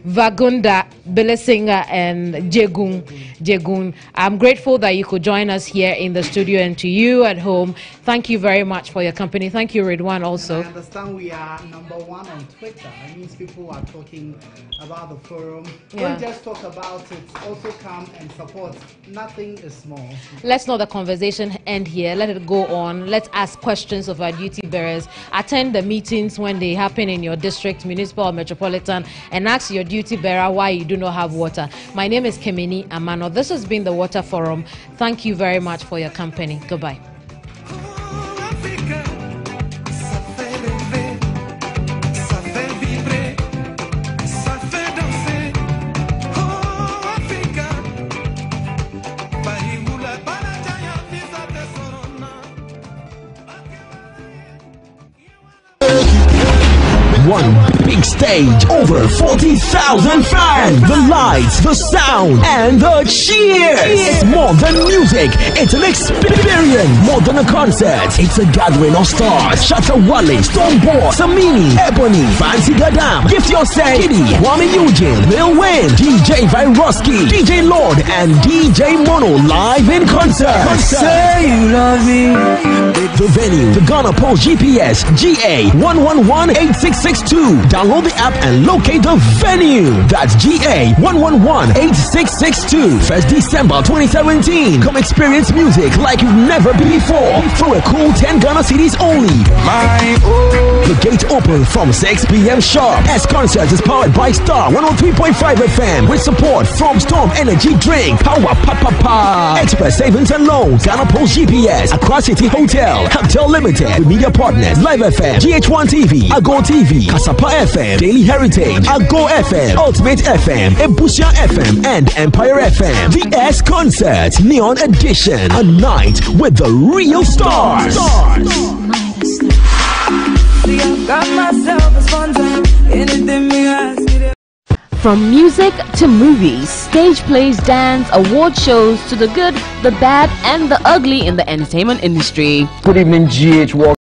Vagunda, Belesinga, and Jegun. I'm grateful that you could join us here in the studio, and to you at home, thank you very much for your company. Thank you, Ridwan, also. I understand we are #1 on Twitter. That means people are talking about the forum. Yeah. Don't just talk about it, also come and support. Nothing is small. Let's not the conversation end here. Let it go on. Let's ask questions of our duty bearers. Attend the meetings when they happen in your district, municipal or metropolitan, and ask your duty bearer why you do not have water. My name is Kemini Amano. This has been the Water Forum. Thank you very much for your company. Goodbye. One big stage, over 40,000 fans. The lights, the sound, and the cheers. It's more than music. It's an experience. More than a concert. It's a gathering of stars. Shatta Wale, Stonebwoy, Samini, Ebony, Fancy Gadam, Gift Yourself, Kitty, Kwame Eugene, Lil Wayne, DJ Viroski, DJ Lord, and DJ Mono live in concert. Say you love me. The venue, the Ghana Post GPS, GA 1118662. Download the app and locate the venue. That's GA 1118662. 1st December 2017. Come experience music like you've never been before. For a cool 10 Ghana cities only. The gate open from 6 p.m. sharp. S Concert is powered by Star 103.5 FM with support from Storm Energy Drink, Power Papa, Expert Savings and Loans, Ghana Post GPS, Accra City Hotel, Hotel Limited, with media partners Live FM, GH1 TV, Ago TV, Kasapa FM, Daily Heritage, Ago FM, Ultimate FM, Ebusia FM, and Empire FM. The S Concert Neon Edition, a night with the real stars. From music to movies, stage plays, dance, award shows, to the good, the bad, and the ugly in the entertainment industry. Good evening, GH.